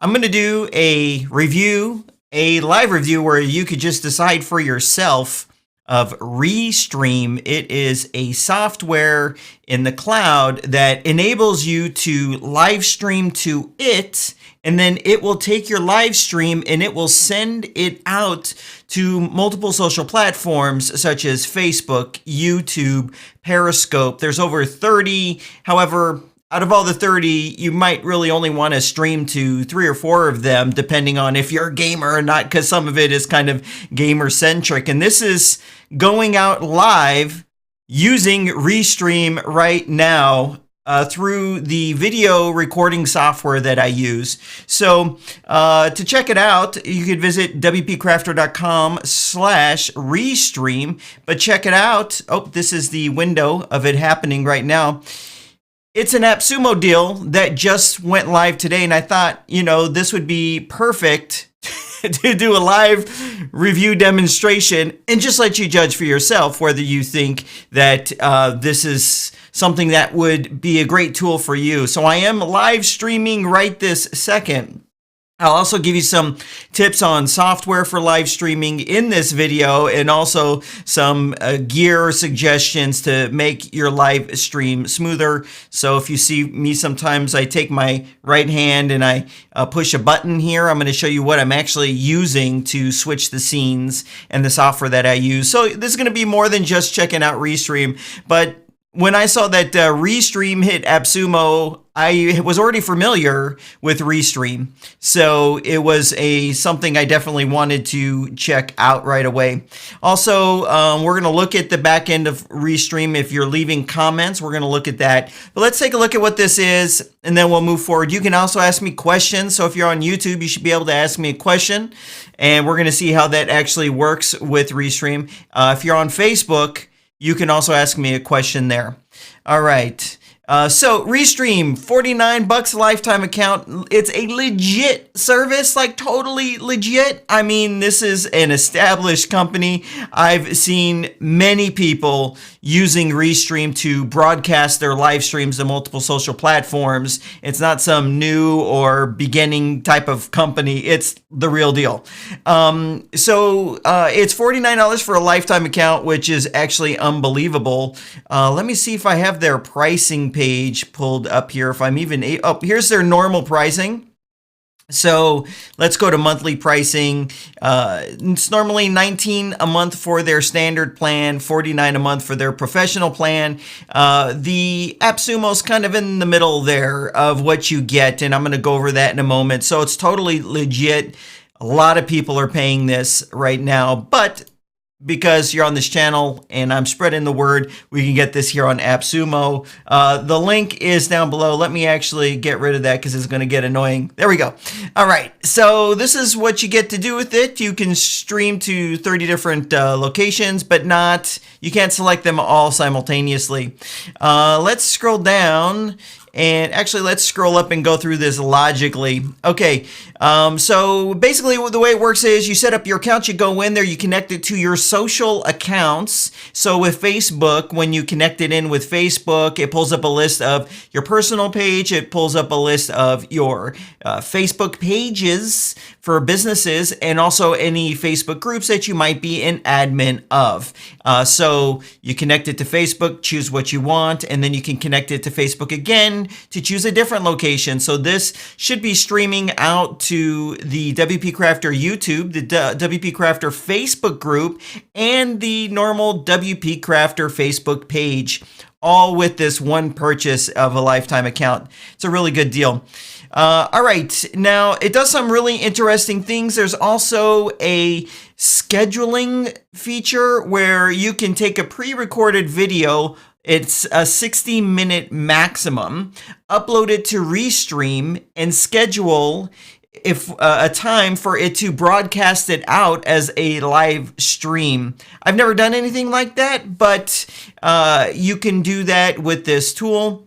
I'm going to do a live review where you could just decide for yourself of Restream. It is a software in the cloud that enables you to live stream to it, and then it will take your live stream and it will send it out to multiple social platforms such as Facebook, YouTube, Periscope. There's over 30. However, out of all the 30, you might really only want to stream to 3 or 4 of them, depending on if you're a gamer or not, because some of it is kind of gamer-centric. And this is going out live using Restream right now through the video recording software that I use. So to check it out, you could visit WPCrafter.com/Restream. But check it out. Oh, this is the window of it happening right now. It's an AppSumo deal that just went live today, and I thought, this would be perfect to do a live review demonstration and just let you judge for yourself whether you think that this is something that would be a great tool for you. So I am live streaming right this second. I'll also give you some tips on software for live streaming in this video, and also some gear suggestions to make your live stream smoother. So if you see me, sometimes I take my right hand and I push a button here. I'm going to show you what I'm actually using to switch the scenes and the software that I use. So this is going to be more than just checking out Restream, but when I saw that Restream hit AppSumo, I was already familiar with Restream, so it was something I definitely wanted to check out right away. Also, we're going to look at the back end of Restream. If you're leaving comments, we're going to look at that. But let's take a look at what this is, and then we'll move forward. You can also ask me questions. So if you're on YouTube, you should be able to ask me a question, and we're going to see how that actually works with Restream. If you're on Facebook, you can also ask me a question there. All right. So Restream, $49 lifetime account. It's a legit service, like totally legit. I mean, this is an established company. I've seen many people using Restream to broadcast their live streams to multiple social platforms. It's not some new or beginning type of company. It's the real deal. So it's $49 for a lifetime account, which is actually unbelievable. Let me see if I have their pricing page pulled up here. If I'm even, here's their normal pricing. So let's go to monthly pricing. It's normally $19 a month for their standard plan, $49 a month for their professional plan. The AppSumo's kind of in the middle there of what you get, and I'm going to go over that in a moment. So it's totally legit. A lot of people are paying this right now, but because you're on this channel and I'm spreading the word, we can get this here on AppSumo. The link is down below. Let me actually get rid of that because it's going to get annoying. There we go. All right. So this is what you get to do with it. You can stream to 30 different locations, but you can't select them all simultaneously. Let's scroll down. And actually, let's scroll up and go through this logically. Okay, so basically the way it works is you set up your account, you go in there, you connect it to your social accounts. So with Facebook, when you connect it in with Facebook, it pulls up a list of your personal page. It pulls up a list of your Facebook pages for businesses, and also any Facebook groups that you might be an admin of. So you connect it to Facebook, choose what you want, and then you can connect it to Facebook again to choose a different location. So this should be streaming out to the WP Crafter YouTube, the WP Crafter Facebook group, and the normal WP Crafter Facebook page, all with this one purchase of a lifetime account. It's a really good deal. All right, now it does some really interesting things. There's also a scheduling feature where you can take a pre-recorded video. It's a 60-minute maximum, upload it to Restream, and schedule a time for it to broadcast it out as a live stream. I've never done anything like that, but you can do that with this tool.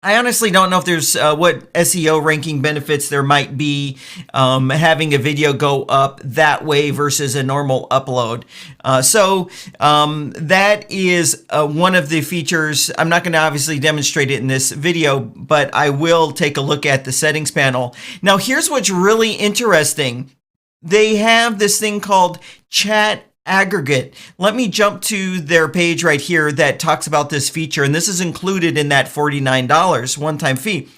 I honestly don't know if there's what SEO ranking benefits there might be having a video go up that way versus a normal upload. So that is one of the features. I'm not going to obviously demonstrate it in this video, but I will take a look at the settings panel. Now, here's what's really interesting. They have this thing called Chat Aggregate. Let me jump to their page right here that talks about this feature, and this is included in that $49 one-time fee.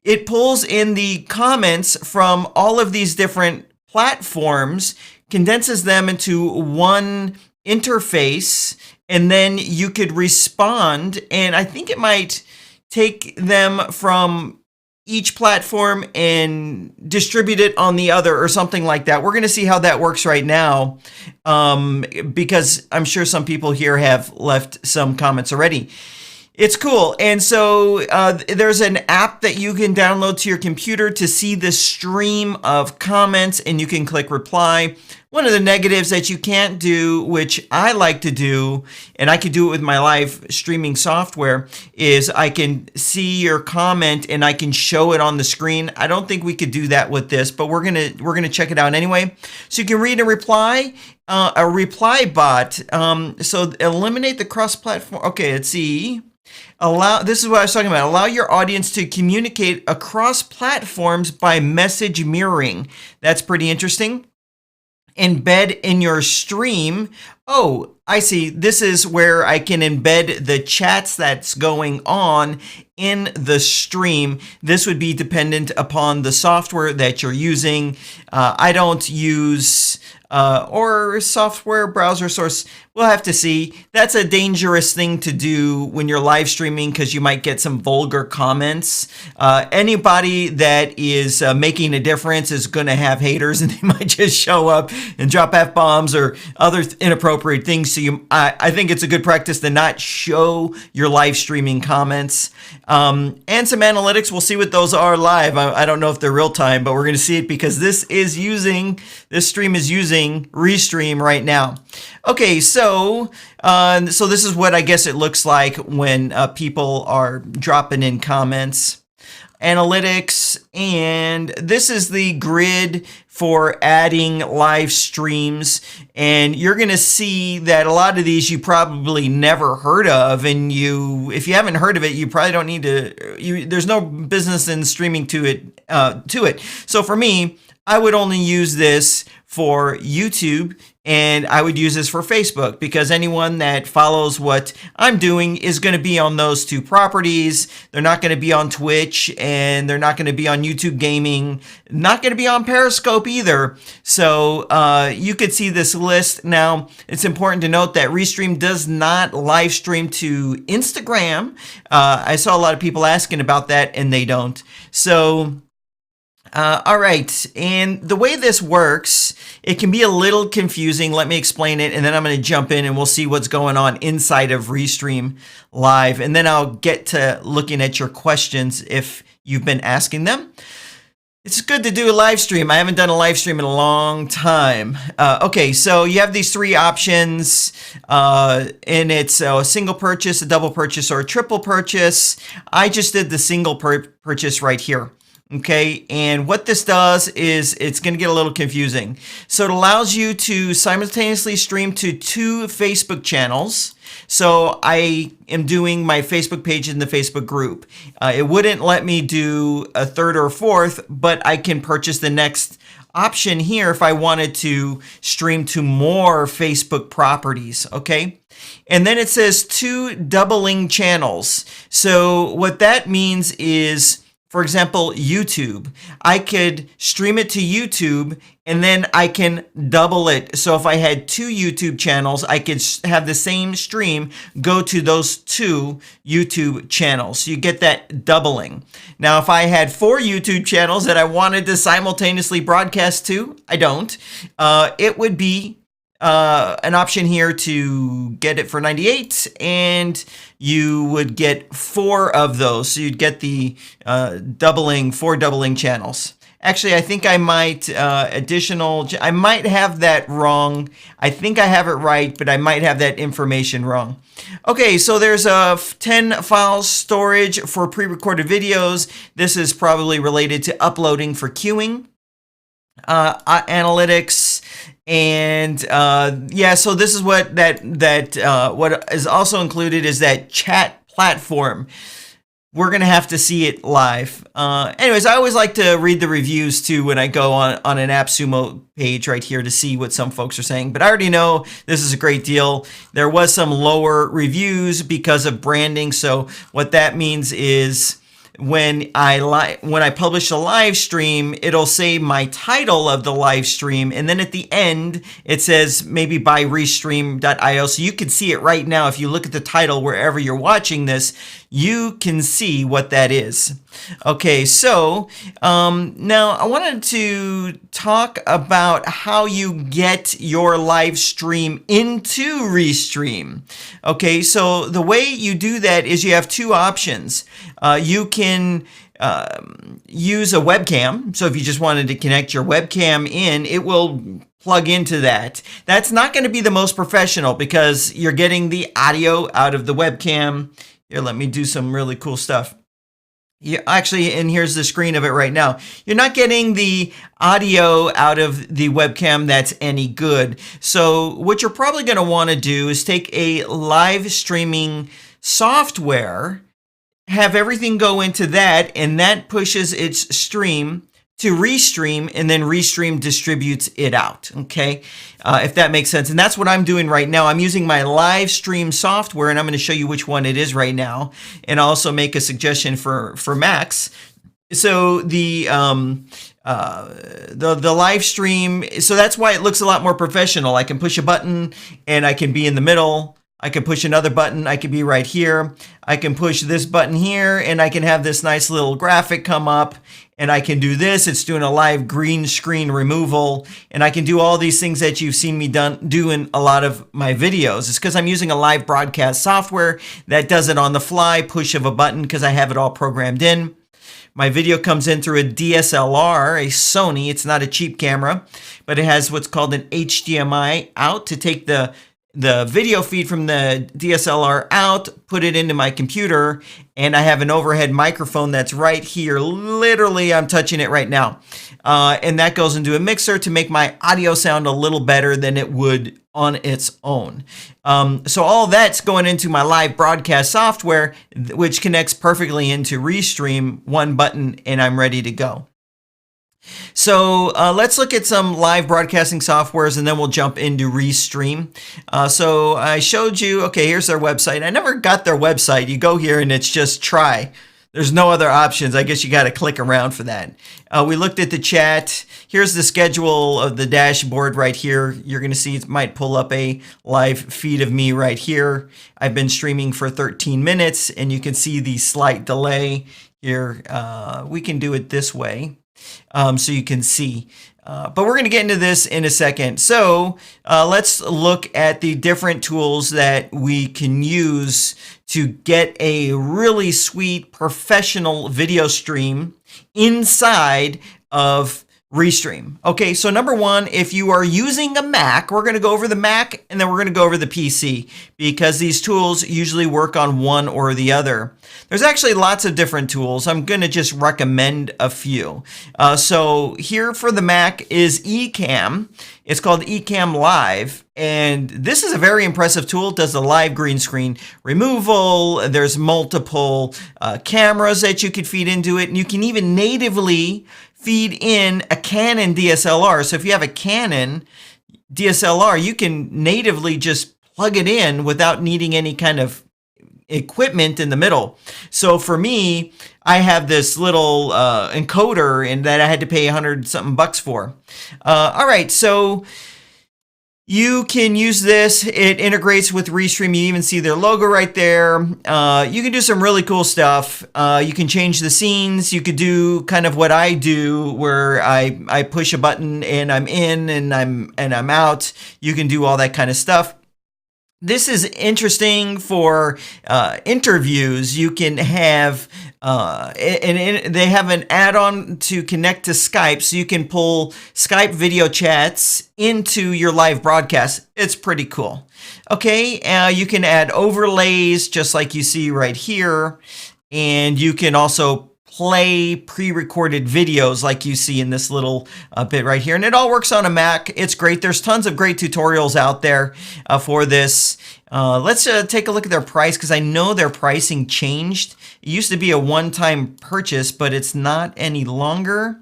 It pulls in the comments from all of these different platforms, condenses them into one interface, and then you could respond, and I think it might take them from each platform and distribute it on the other or something like that. We're going to see how that works right now because I'm sure some people here have left some comments already. It's cool. And so there's an app that you can download to your computer to see the stream of comments, and you can click reply. One of the negatives that you can't do, which I like to do, and I could do it with my live streaming software, is I can see your comment and I can show it on the screen. I don't think we could do that with this, but we're gonna check it out anyway. So you can read and reply. A reply bot. So eliminate the cross-platform. Okay, let's see. This is what I was talking about. Allow your audience to communicate across platforms by message mirroring. That's pretty interesting. Embed in your stream. Oh, I see. This is where I can embed the chats that's going on in the stream. This would be dependent upon the software that you're using. I don't use or software browser source. We'll have to see. That's a dangerous thing to do when you're live streaming because you might get some vulgar comments. Anybody that is making a difference is going to have haters, and they might just show up and drop F-bombs or other inappropriate things. So I think it's a good practice to not show your live streaming comments. And some analytics. We'll see what those are live. I don't know if they're real time, but we're going to see it because this stream is using Restream right now. Okay, so this is what I guess it looks like when people are dropping in comments. Analytics, and this is the grid for adding live streams, and you're going to see that a lot of these you probably never heard of, and if you haven't heard of it, you probably don't need to. There's no business in streaming to it. So for me, I would only use this for YouTube, and I would use this for Facebook because anyone that follows what I'm doing is going to be on those two properties. They're not going to be on Twitch, and they're not going to be on YouTube Gaming, not going to be on Periscope either. So you could see this list. Now, it's important to note that Restream does not live stream to Instagram. I saw a lot of people asking about that, and they don't. So all right, and the way this works, it can be a little confusing. Let me explain it, and then I'm going to jump in and we'll see what's going on inside of Restream Live, and then I'll get to looking at your questions if you've been asking them. It's good to do a live stream. I haven't done a live stream in a long time. Okay, so you have these three options, and it's a single purchase, a double purchase, or a triple purchase. I just did the single purchase right here. Okay, and what this does is it's going to get a little confusing. So it allows you to simultaneously stream to 2 Facebook channels. So I am doing my Facebook page in the Facebook group. It wouldn't let me do a third or fourth, but I can purchase the next option here if I wanted to stream to more Facebook properties, okay? And then it says 2 doubling channels. So what that means is, for example, YouTube. I could stream it to YouTube and then I can double it. So if I had 2 YouTube channels, I could have the same stream go to those 2 YouTube channels. So you get that doubling. Now, if I had 4 YouTube channels that I wanted to simultaneously broadcast to, I don't. It would be an option here to get it for 98, and you would get 4 of those. So you'd get the 4 doubling channels. Actually, I think I might I might have that wrong. I think I have it right, but I might have that information wrong. Okay, so there's a 10 file storage for pre-recorded videos. This is probably related to uploading for queuing. Analytics, and yeah, so this is what what is also included is that chat platform. We're gonna have to see it live. Anyways, I always like to read the reviews too when I go on an AppSumo page right here to see what some folks are saying. But I already know this is a great deal. There was some lower reviews because of branding. So what that means is when I publish a live stream, it'll say my title of the live stream, and then at the end it says maybe by Restream.io, so you can see it right now. If you look at the title wherever you're watching this, you can see what that is. Okay, so now I wanted to talk about how you get your live stream into Restream. Okay, so the way you do that is you have two options. You can use a webcam. So if you just wanted to connect your webcam in, it will plug into that. That's not going to be the most professional because you're getting the audio out of the webcam. Here, let me do some really cool stuff. Yeah, actually, and here's the screen of it right now. You're not getting the audio out of the webcam that's any good. So what you're probably going to want to do is take a live streaming software, have everything go into that, and that pushes its stream to Restream, and then Restream distributes it out, okay? If that makes sense. And that's what I'm doing right now. I'm using my live stream software, and I'm going to show you which one it is right now, and also make a suggestion for Macs. So the live stream, so that's why it looks a lot more professional. I can push a button, and I can be in the middle. I can push another button, I can be right here. I can push this button here, and I can have this nice little graphic come up, and I can do this. It's doing a live green screen removal, and I can do all these things that you've seen me do in a lot of my videos. It's because I'm using a live broadcast software that does it on the fly, push of a button, because I have it all programmed in. My video comes in through a DSLR, a Sony. It's not a cheap camera, but it has what's called an HDMI out to take the video feed from the DSLR out, put it into my computer, and I have an overhead microphone that's right here. Literally, I'm touching it right now. And that goes into a mixer to make my audio sound a little better than it would on its own. So all that's going into my live broadcast software, which connects perfectly into Restream, one button, and I'm ready to go. So let's look at some live broadcasting softwares, and then we'll jump into Restream. So I showed you, okay, here's their website. I never got their website. You go here and it's just try. There's no other options. I guess you got to click around for that. We looked at the chat. Here's the schedule of the dashboard right here. You're going to see it might pull up a live feed of me right here. I've been streaming for 13 minutes, and you can see the slight delay here. We can do it this way. So you can see. But we're going to get into this in a second. So let's look at the different tools that we can use to get a really sweet professional video stream inside of Restream. Okay, so number one, if you are using a Mac, we're going to go over the Mac, and then we're going to go over the PC, because these tools usually work on one or the other. There's actually lots of different tools. I'm going to just recommend a few. So here for the Mac is Ecamm. It's called Ecamm Live, and this is a very impressive tool. It does the live green screen removal. There's multiple cameras that you could feed into it, and you can even natively feed in a Canon DSLR. So if you have a Canon DSLR, you can natively just plug it in without needing any kind of equipment in the middle. So for me, I have this little encoder, and that I had to pay $100-something for. All right, so you can use this. It integrates with Restream. You even see their logo right there. You can do some really cool stuff. You can change the scenes. You could do kind of what I do, where I push a button and I'm in and I'm out. You can do all that kind of stuff. This is interesting for interviews. You can have, and they have an add-on to connect to Skype, so you can pull Skype video chats into your live broadcast. It's pretty cool. Okay, you can add overlays just like you see right here, and you can also play pre-recorded videos like you see in this little bit right here. And it all works on a Mac. It's great. There's tons of great tutorials out there for this. Let's take a look at their price, because I know their pricing changed. It used to be a one-time purchase, but it's not any longer.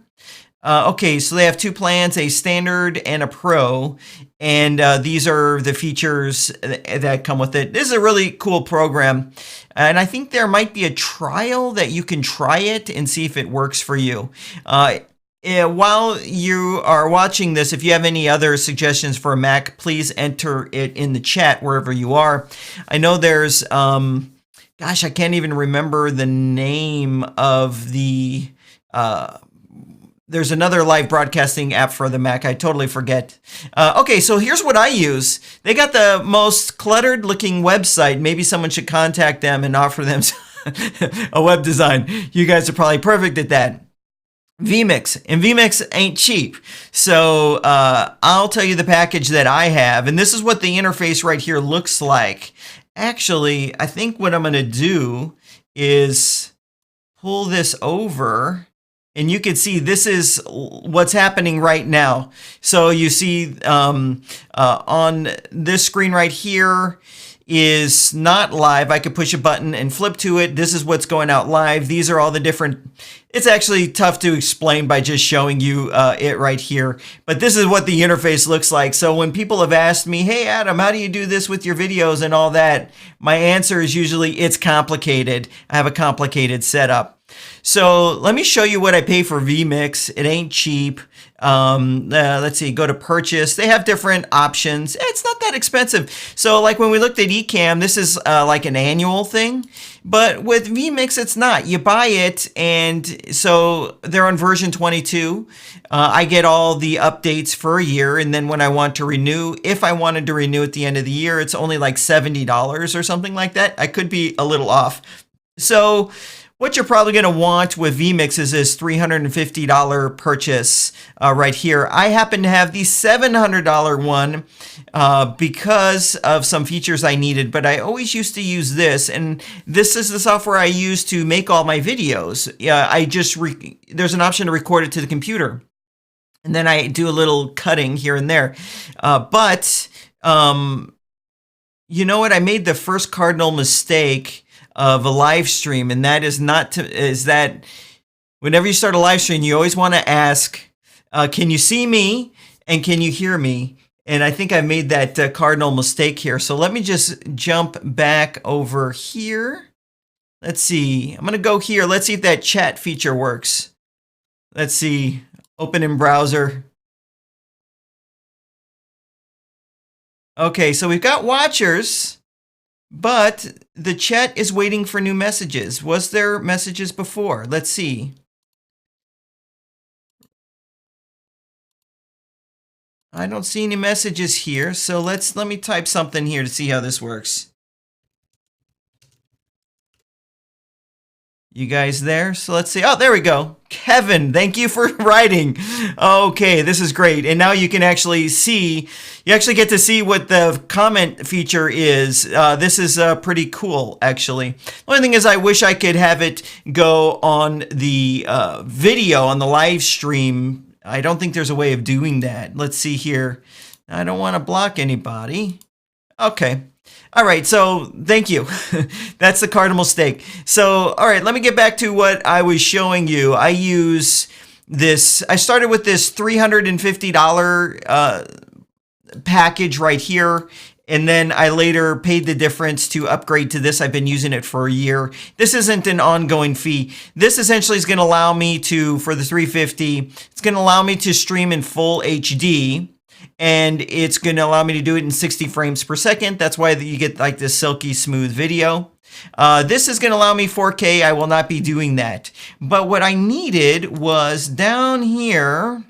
Okay, so they have two plans, a standard and a pro, and these are the features that come with it. This is a really cool program, and I think there might be a trial that you can try it and see if it works for you. While you are watching this, if you have any other suggestions for a Mac, please enter it in the chat wherever you are. I know there's, gosh, I can't even remember the name of the... There's another live broadcasting app for the Mac. I totally forget. Okay, so here's what I use. They got the most cluttered looking website. Maybe someone should contact them and offer them a web design. You guys are probably perfect at that. vMix, and vMix ain't cheap. So I'll tell you the package that I have, and this is what the interface right here looks like. Actually, I think what I'm going to do is pull this over. And you can see this is what's happening right now. So you see on this screen right here is not live. I could push a button and flip to it. This is what's going out live. These are all the different... It's actually tough to explain by just showing you it right here. But this is what the interface looks like. So when people have asked me, hey, Adam, how do you do this with your videos and all that? My answer is usually it's complicated. I have a complicated setup. So let me show you what I pay for vMix. It ain't cheap. Let's see, go to purchase. They have different options. It's not that expensive. So like when we looked at Ecamm, this is like an annual thing. But with vMix, it's not. You buy it, and so they're on version 22. I get all the updates for a year, and then when I want to renew, if I wanted to renew at the end of the year, it's only like $70 or something like that. I could be a little off. So what you're probably going to want with vMix is this $350 purchase right here. I happen to have the $700 one because of some features I needed, but I always used to use this, and this is the software I use to make all my videos. There's an option to record it to the computer, and then I do a little cutting here and there. But you know what? I made the first cardinal mistake of a live stream, and that is that whenever you start a live stream, you always want to ask, can you see me and can you hear me? And I think I made that cardinal mistake here. So let me just jump back over here. Let's see. I'm going to go here. Let's see if that chat feature works. Let's see. Open in browser. Okay, so we've got watchers, but the chat is waiting for new messages. Was there messages before? Let's see. I don't see any messages here, so let me type something here to see how this works. You guys there? So let's see. Oh, there we go. Kevin, thank you for writing. Okay, this is great. And now you can actually see, you actually get to see what the comment feature is. This is pretty cool, actually. The only thing is I wish I could have it go on the video, on the live stream. I don't think there's a way of doing that. Let's see here. I don't want to block anybody. Okay. All right, so thank you. That's the cardinal mistake. So, all right, let me get back to what I was showing you. I use this, I started with this $350 package right here, and then I later paid the difference to upgrade to this. I've been using it for a year. This isn't an ongoing fee. This essentially is going to allow me to, for the $350, it's going to allow me to stream in full HD. And it's going to allow me to do it in 60 frames per second. That's why you get like this silky smooth video. This is going to allow me 4K. I will not be doing that. But what I needed was down here.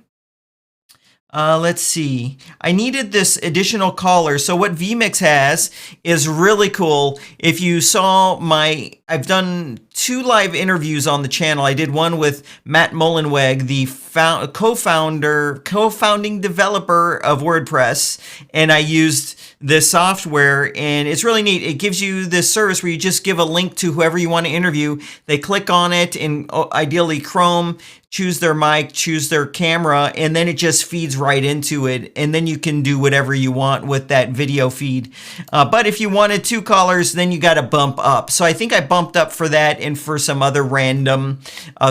Let's see. I needed this additional collar. So what vMix has is really cool. If you saw I've done 2 live interviews on the channel. I did one with Matt Mullenweg, the co-founding developer of WordPress, and I used this software, and it's really neat. It gives you this service where you just give a link to whoever you want to interview. They click on it in ideally Chrome, choose their mic, choose their camera, and then it just feeds right into it. And then you can do whatever you want with that video feed. But if you wanted 2 callers, then you got to bump up. So I think I bumped up for that and for some other random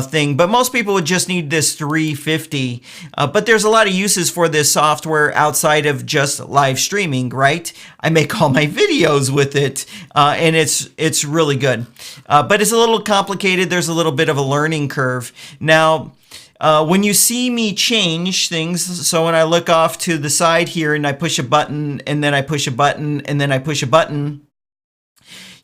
thing. But most people would just need this $350. But there's a lot of uses for this software outside of just live streaming, right? I make all my videos with it, and it's really good. But it's a little complicated. There's a little bit of a learning curve. Now, when you see me change things, so when I look off to the side here and I push a button, and then I push a button, and then I push a button,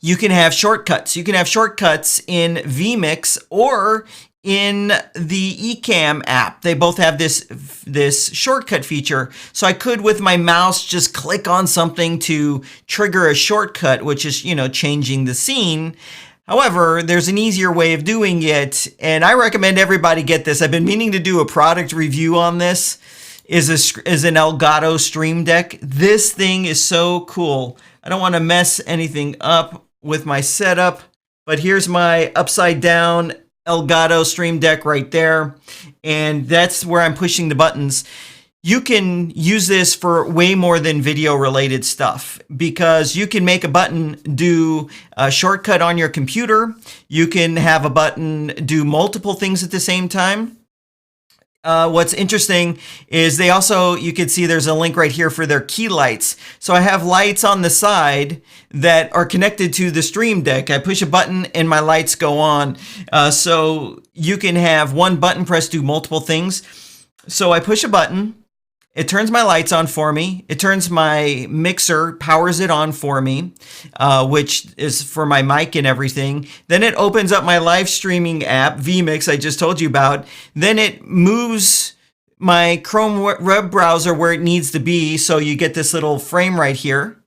you can have shortcuts. You can have shortcuts in vMix or in the Ecamm app. They both have this shortcut feature. So I could, with my mouse, just click on something to trigger a shortcut, which is, changing the scene. However, there's an easier way of doing it, and I recommend everybody get this. I've been meaning to do a product review on this. Is an Elgato Stream Deck. This thing is so cool. I don't want to mess anything up with my setup, but here's my upside down Elgato Stream Deck right there, and that's where I'm pushing the buttons. You can use this for way more than video related stuff, because you can make a button do a shortcut on your computer. You can have a button do multiple things at the same time. What's interesting is you can see there's a link right here for their key lights. So I have lights on the side that are connected to the Stream Deck. I push a button and my lights go on. So you can have one button press do multiple things. So I push a button. It turns my lights on for me. It turns my mixer, powers it on for me, which is for my mic and everything. Then it opens up my live streaming app, vMix, I just told you about. Then it moves my Chrome web browser where it needs to be, so you get this little frame right here.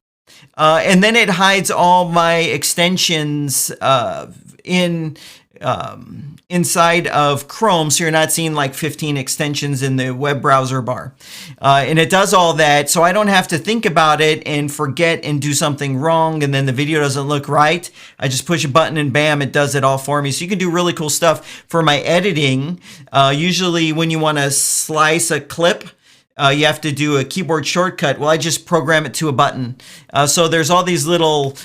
And then it hides all my extensions inside of Chrome, so you're not seeing like 15 extensions in the web browser bar. And it does all that, so I don't have to think about it and forget and do something wrong, and then the video doesn't look right. I just push a button and bam, it does it all for me. So you can do really cool stuff for my editing. Usually when you want to slice a clip, you have to do a keyboard shortcut. Well, I just program it to a button. So there's all these little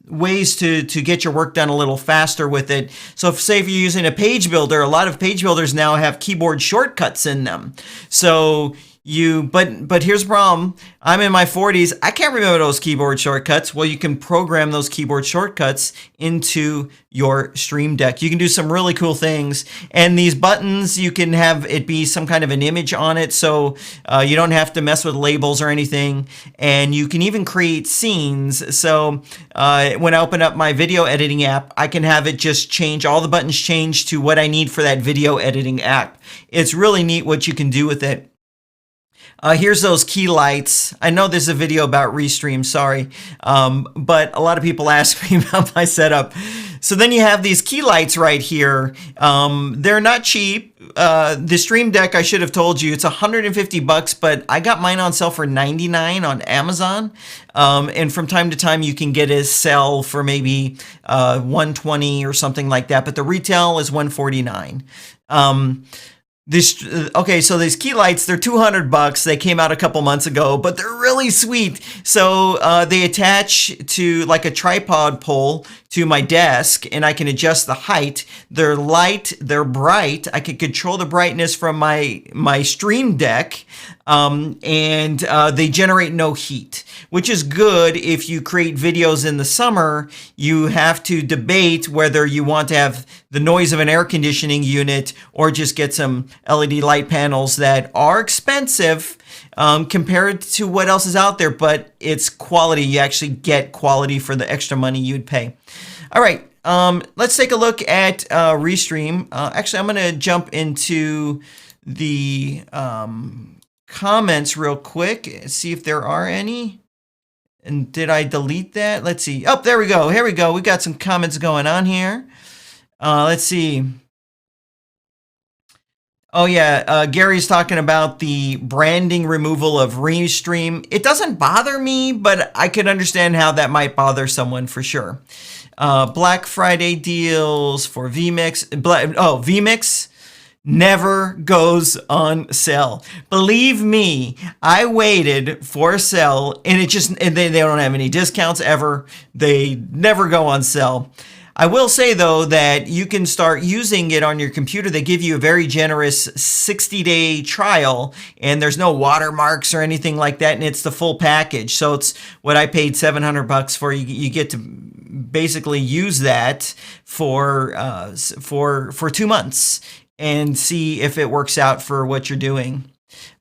ways to get your work done a little faster with it. So if, say if you're using a page builder, a lot of page builders now have keyboard shortcuts in them. So but here's the problem. I'm in my 40s. I can't remember those keyboard shortcuts. Well, you can program those keyboard shortcuts into your Stream Deck. You can do some really cool things. And these buttons, you can have it be some kind of an image on it, so you don't have to mess with labels or anything. And you can even create scenes. So when I open up my video editing app, I can have it just change, all the buttons change to what I need for that video editing app. It's really neat what you can do with it. Here's those key lights. I know there's a video about Restream, sorry. But a lot of people ask me about my setup. So then you have these key lights right here. They're not cheap. The Stream Deck, I should have told you, it's $150, but I got mine on sale for $99 on Amazon. And from time to time, you can get a sale for maybe $120 or something like that. But the retail is $149. Okay, so these key lights, they're $200. They came out a couple months ago, but they're really sweet. So they attach to like a tripod pole to my desk, and I can adjust the height. They're light, they're bright. I can control the brightness from my Stream Deck, and they generate no heat, which is good if you create videos in the summer. You have to debate whether you want to have the noise of an air conditioning unit or just get some LED light panels that are expensive compared to what else is out there, but it's quality. You actually get quality for the extra money you'd pay. All right, let's take a look at Restream. Actually, I'm going to jump into the comments real quick and see if there are any. And did I delete that? Let's see. Oh, there we go. Here we go. We got some comments going on here. Let's see. Oh yeah, Gary's talking about the branding removal of Restream. It doesn't bother me, but I could understand how that might bother someone for sure. Black Friday deals for vMix. vMix never goes on sale. Believe me, I waited for a sale, and they don't have any discounts ever. They never go on sale. I will say, though, that you can start using it on your computer. They give you a very generous 60-day trial, and there's no watermarks or anything like that, and it's the full package. So it's what I paid $700 for. You get to basically use that for 2 months and see if it works out for what you're doing.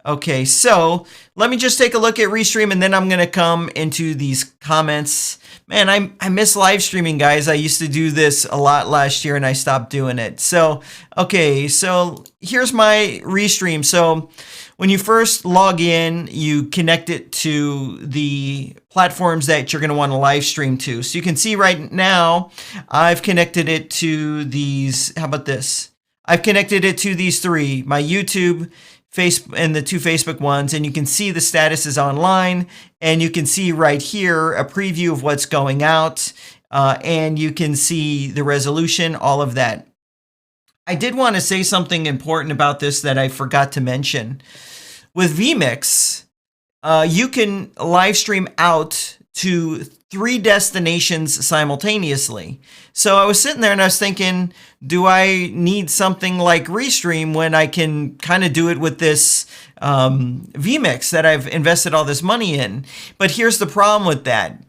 Okay, so let me just take a look at Restream, and then I'm going to come into these comments. Man, I miss live streaming, guys. I used to do this a lot last year, and I stopped doing it. So, okay, so here's my Restream. So when you first log in, you connect it to the platforms that you're going to want to live stream to. So you can see right now, I've connected it to these. How about this? I've connected it to these three, my YouTube, Facebook, and the two Facebook ones, and you can see the status is online, and you can see right here a preview of what's going out, and you can see the resolution, all of that. I did want to say something important about this that I forgot to mention. With vMix, you can live stream out to 3 destinations simultaneously. So I was sitting there and I was thinking, do I need something like Restream when I can kind of do it with this vMix that I've invested all this money in? But here's the problem with that.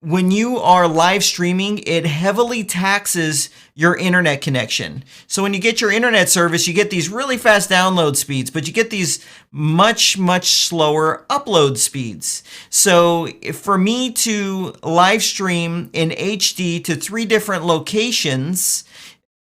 When you are live streaming, it heavily taxes your internet connection. So when you get your internet service, you get these really fast download speeds, but you get these much, much slower upload speeds. So for me to live stream in HD to 3 different locations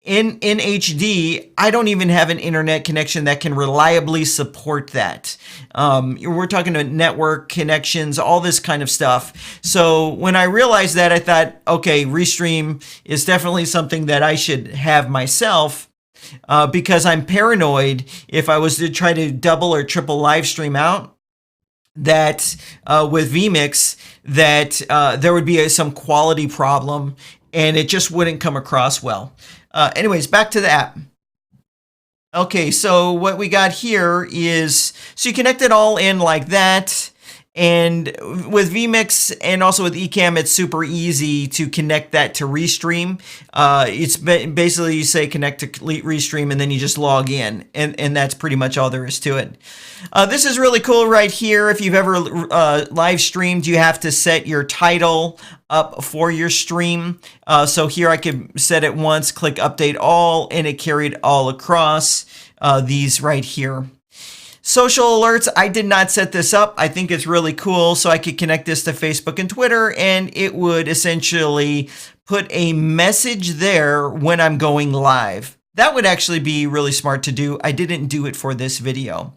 in HD, I don't even have an internet connection that can reliably support that. We're talking about network connections, all this kind of stuff. So when I realized that, I thought, okay, Restream is definitely something that I should have myself, because I'm paranoid if I was to try to double or triple live stream out, that with vMix, that there would be some quality problem and it just wouldn't come across well. Anyways, back to the app. Okay, so what we got here is, so you connect it all in like that. And with vMix and also with Ecamm, it's super easy to connect that to Restream. It's basically you say connect to Restream and then you just log in, and that's pretty much all there is to it. This is really cool right here. If you've ever live streamed, you have to set your title up for your stream. So here I could set it once, click update all, and it carried all across these right here. Social alerts, I did not set this up. I think it's really cool. So I could connect this to Facebook and Twitter, and it would essentially put a message there when I'm going live. That would actually be really smart to do. I didn't do it for this video.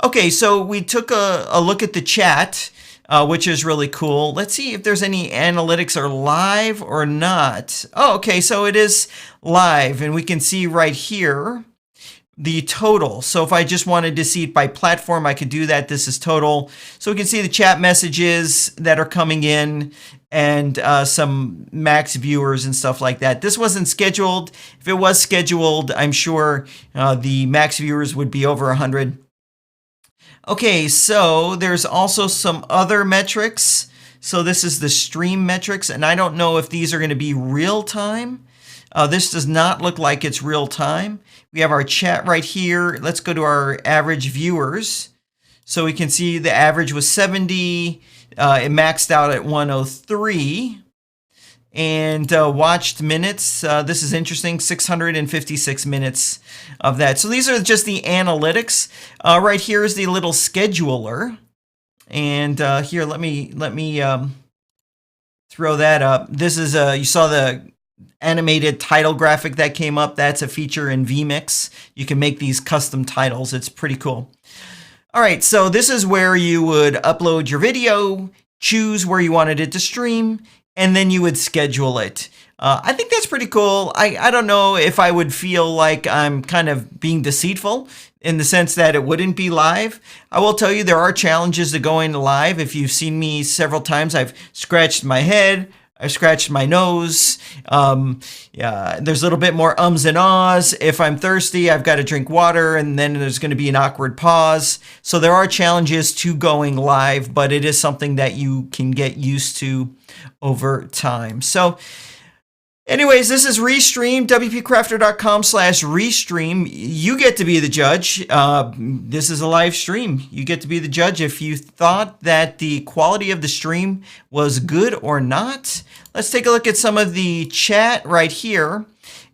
Okay, so we took a look at the chat, which is really cool. Let's see if there's any analytics are live or not. Oh, okay, so it is live, and we can see right here the total. So if I just wanted to see it by platform, I could do that. This is total. So we can see the chat messages that are coming in and some max viewers and stuff like that. This wasn't scheduled. If it was scheduled, I'm sure the max viewers would be over 100. Okay, so there's also some other metrics. So this is the stream metrics, and I don't know if these are going to be real time. This does not look like it's real time. We have our chat right here. Let's go to our average viewers. So we can see the average was 70. It maxed out at 103. And watched minutes. This is interesting, 656 minutes of that. So these are just the analytics. Right here is the little scheduler. And here, let me throw that up. This is you saw the animated title graphic that came up. That's a feature in vMix. You can make these custom titles. It's pretty cool. All right, so this is where you would upload your video, choose where you wanted it to stream, and then you would schedule it. I think that's pretty cool. I don't know if I would feel like I'm kind of being deceitful in the sense that it wouldn't be live. I will tell you there are challenges to going live. If you've seen me several times, I've scratched my head, I scratched my nose. Yeah, there's a little bit more ums and ahs. If I'm thirsty, I've got to drink water, and then there's going to be an awkward pause. So there are challenges to going live, but it is something that you can get used to over time. So anyways, this is Restream, WPCrafter.com/Restream. You get to be the judge. This is a live stream. You get to be the judge if you thought that the quality of the stream was good or not. Let's take a look at some of the chat right here.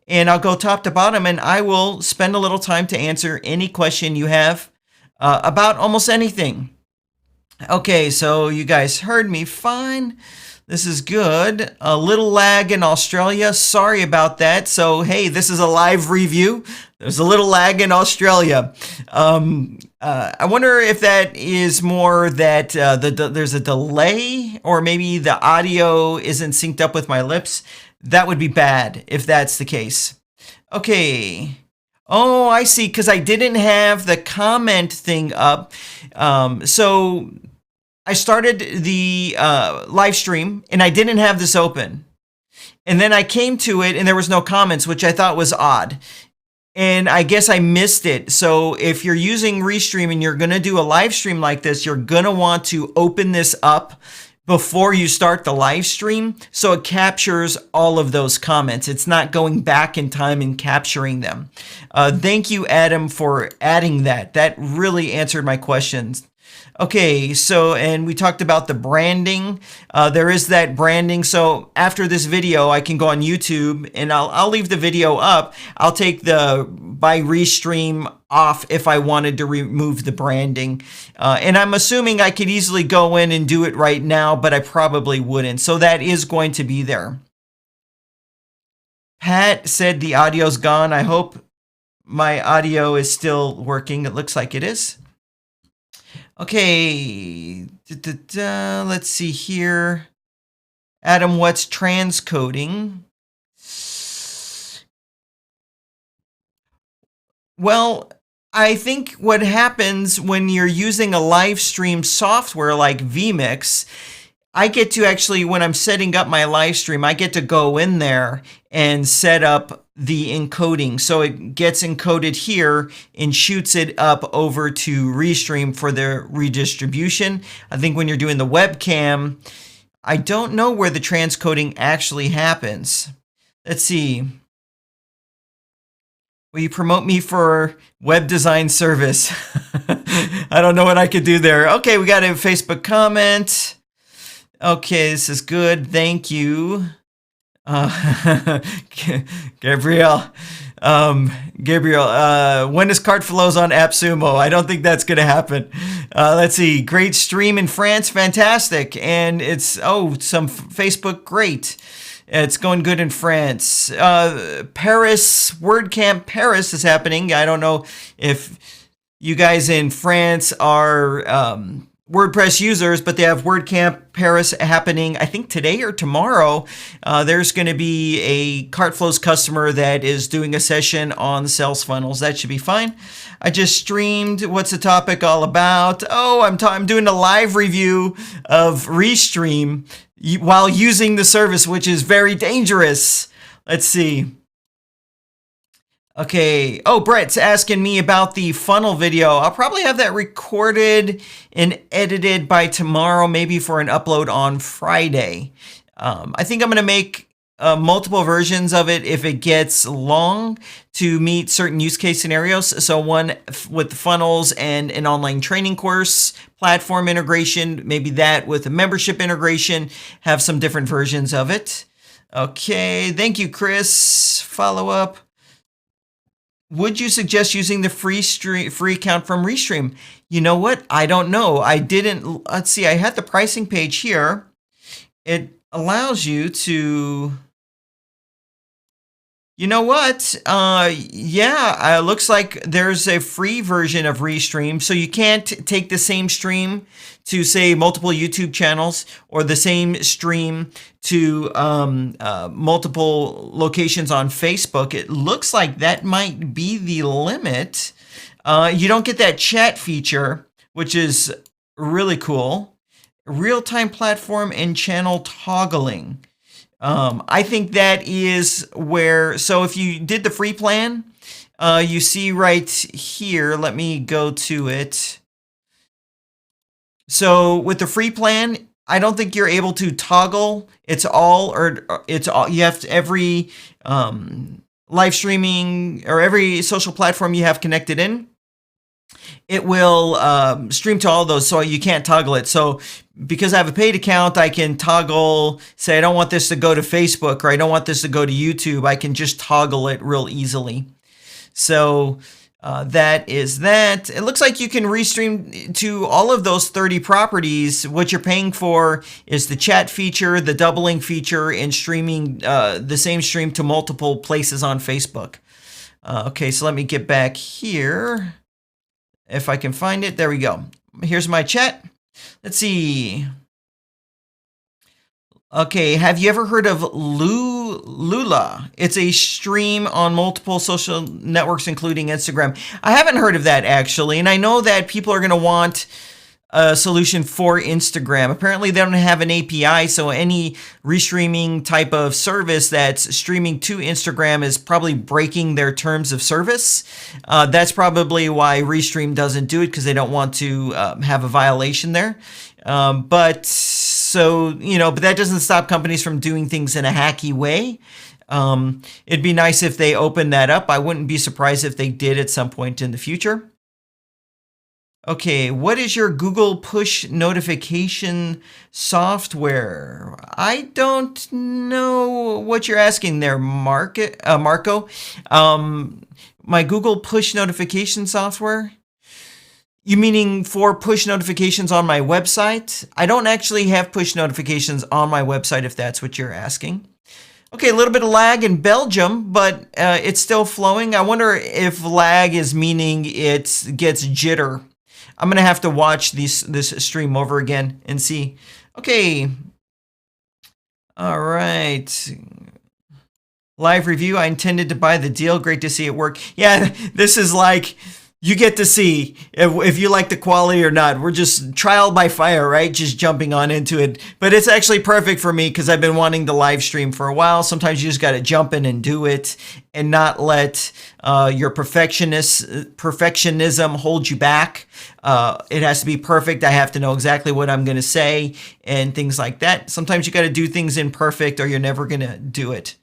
And I'll go top to bottom, and I will spend a little time to answer any question you have about almost anything. Okay, so you guys heard me fine. This is good. A little lag in Australia. Sorry about that. So, hey, this is a live review. There's a little lag in Australia. I wonder if that is more that there's a delay, or maybe the audio isn't synced up with my lips. That would be bad if that's the case. Okay. Oh, I see, because I didn't have the comment thing up. So I started the live stream and I didn't have this open. And then I came to it and there was no comments, which I thought was odd. And I guess I missed it. So if you're using Restream and you're going to do a live stream like this, you're going to want to open this up before you start the live stream, so it captures all of those comments. It's not going back in time and capturing them. Thank you, Adam, for adding that. That really answered my questions. Okay, so, and we talked about the branding. There is that branding. So after this video, I can go on YouTube and I'll leave the video up. I'll take the by Restream off if I wanted to remove the branding. And I'm assuming I could easily go in and do it right now, but I probably wouldn't. So that is going to be there. Pat said the audio's gone. I hope my audio is still working. It looks like it is. Okay, let's see here. Adam, what's transcoding? Well, I think what happens when you're using a live stream software like vMix, I get to actually, when I'm setting up my live stream, I get to go in there and set up the encoding. So it gets encoded here and shoots it up over to Restream for the redistribution. I think when you're doing the webcam, I don't know where the transcoding actually happens. Let's see. Will you promote me for web design service? I don't know what I could do there. Okay, we got a Facebook comment. Okay, this is good. Thank you. Gabriel, when is cart flows on AppSumo? I don't think that's going to happen. Let's see. Great stream in France. Fantastic. And it's, some Facebook. Great. It's going good in France. Paris, WordCamp Paris is happening. I don't know if you guys in France are WordPress users, but they have WordCamp Paris happening, I think today or tomorrow. There's going to be a Cartflows customer that is doing a session on sales funnels. That should be fine. I just streamed. What's the topic all about? Oh, I'm doing a live review of Restream while using the service, which is very dangerous. Let's see. Okay. Oh, Brett's asking me about the funnel video. I'll probably have that recorded and edited by tomorrow, maybe for an upload on Friday. I think I'm going to make multiple versions of it if it gets long to meet certain use case scenarios. So one with the funnels and an online training course, platform integration, maybe that with a membership integration, have some different versions of it. Okay. Thank you, Chris. Follow up. Would you suggest using the free account from Restream? You know what? I don't know. I didn't. Let's see. I had the pricing page here. It allows you to, you know what? Yeah, looks like there's a free version of Restream. So you can't take the same stream to, say, multiple YouTube channels, or the same stream to multiple locations on Facebook. It looks like that might be the limit. You don't get that chat feature, which is really cool. Real-time platform and channel toggling. I think that is where, so if you did the free plan, you see right here, let me go to it. So with the free plan, I don't think you're able to toggle. It's all, you have to, every live streaming or every social platform you have connected in, it will stream to all those, so you can't toggle it. So because I have a paid account, I can toggle, say I don't want this to go to Facebook, or I don't want this to go to YouTube. I can just toggle it real easily. So that is that. It looks like you can restream to all of those 30 properties. What you're paying for is the chat feature, the doubling feature, and streaming the same stream to multiple places on Facebook. Okay, so let me get back here. If I can find it, there we go. Here's my chat. Let's see. Okay, have you ever heard of Lula? It's a stream on multiple social networks, including Instagram. I haven't heard of that, actually, and I know that people are going to want a solution for Instagram. Apparently, they don't have an API, so any restreaming type of service that's streaming to Instagram is probably breaking their terms of service. That's probably why Restream doesn't do it, because they don't want to have a violation there. But that doesn't stop companies from doing things in a hacky way. It'd be nice if they opened that up. I wouldn't be surprised if they did at some point in the future. Okay, what is your Google push notification software? I don't know what you're asking there, Marco. My Google push notification software? You meaning for push notifications on my website? I don't actually have push notifications on my website, if that's what you're asking. Okay, a little bit of lag in Belgium, but it's still flowing. I wonder if lag is meaning it gets jitter. I'm going to have to watch this stream over again and see. Okay. All right. Live review. I intended to buy the deal. Great to see it work. Yeah, this is like, you get to see if you like the quality or not. We're just trial by fire, right? Just jumping on into it. But it's actually perfect for me because I've been wanting to live stream for a while. Sometimes you just got to jump in and do it and not let your perfectionism hold you back. It has to be perfect. I have to know exactly what I'm going to say and things like that. Sometimes you got to do things imperfect or you're never going to do it.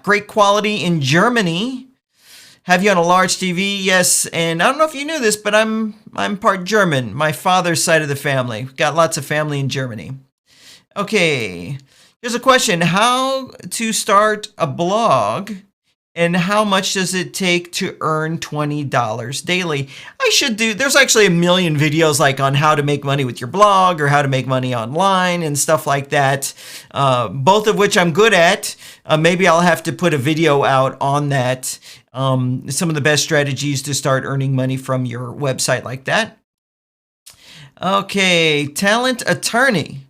Great quality in Germany. Have you on a large TV? Yes, and I don't know if you knew this, but I'm part German. My father's side of the family. Got lots of family in Germany. Okay, here's a question. How to start a blog, and how much does it take to earn $20 daily? There's actually a million videos like on how to make money with your blog or how to make money online and stuff like that, both of which I'm good at. Maybe I'll have to put a video out on that. Some of the best strategies to start earning money from your website like that. Okay, talent attorney.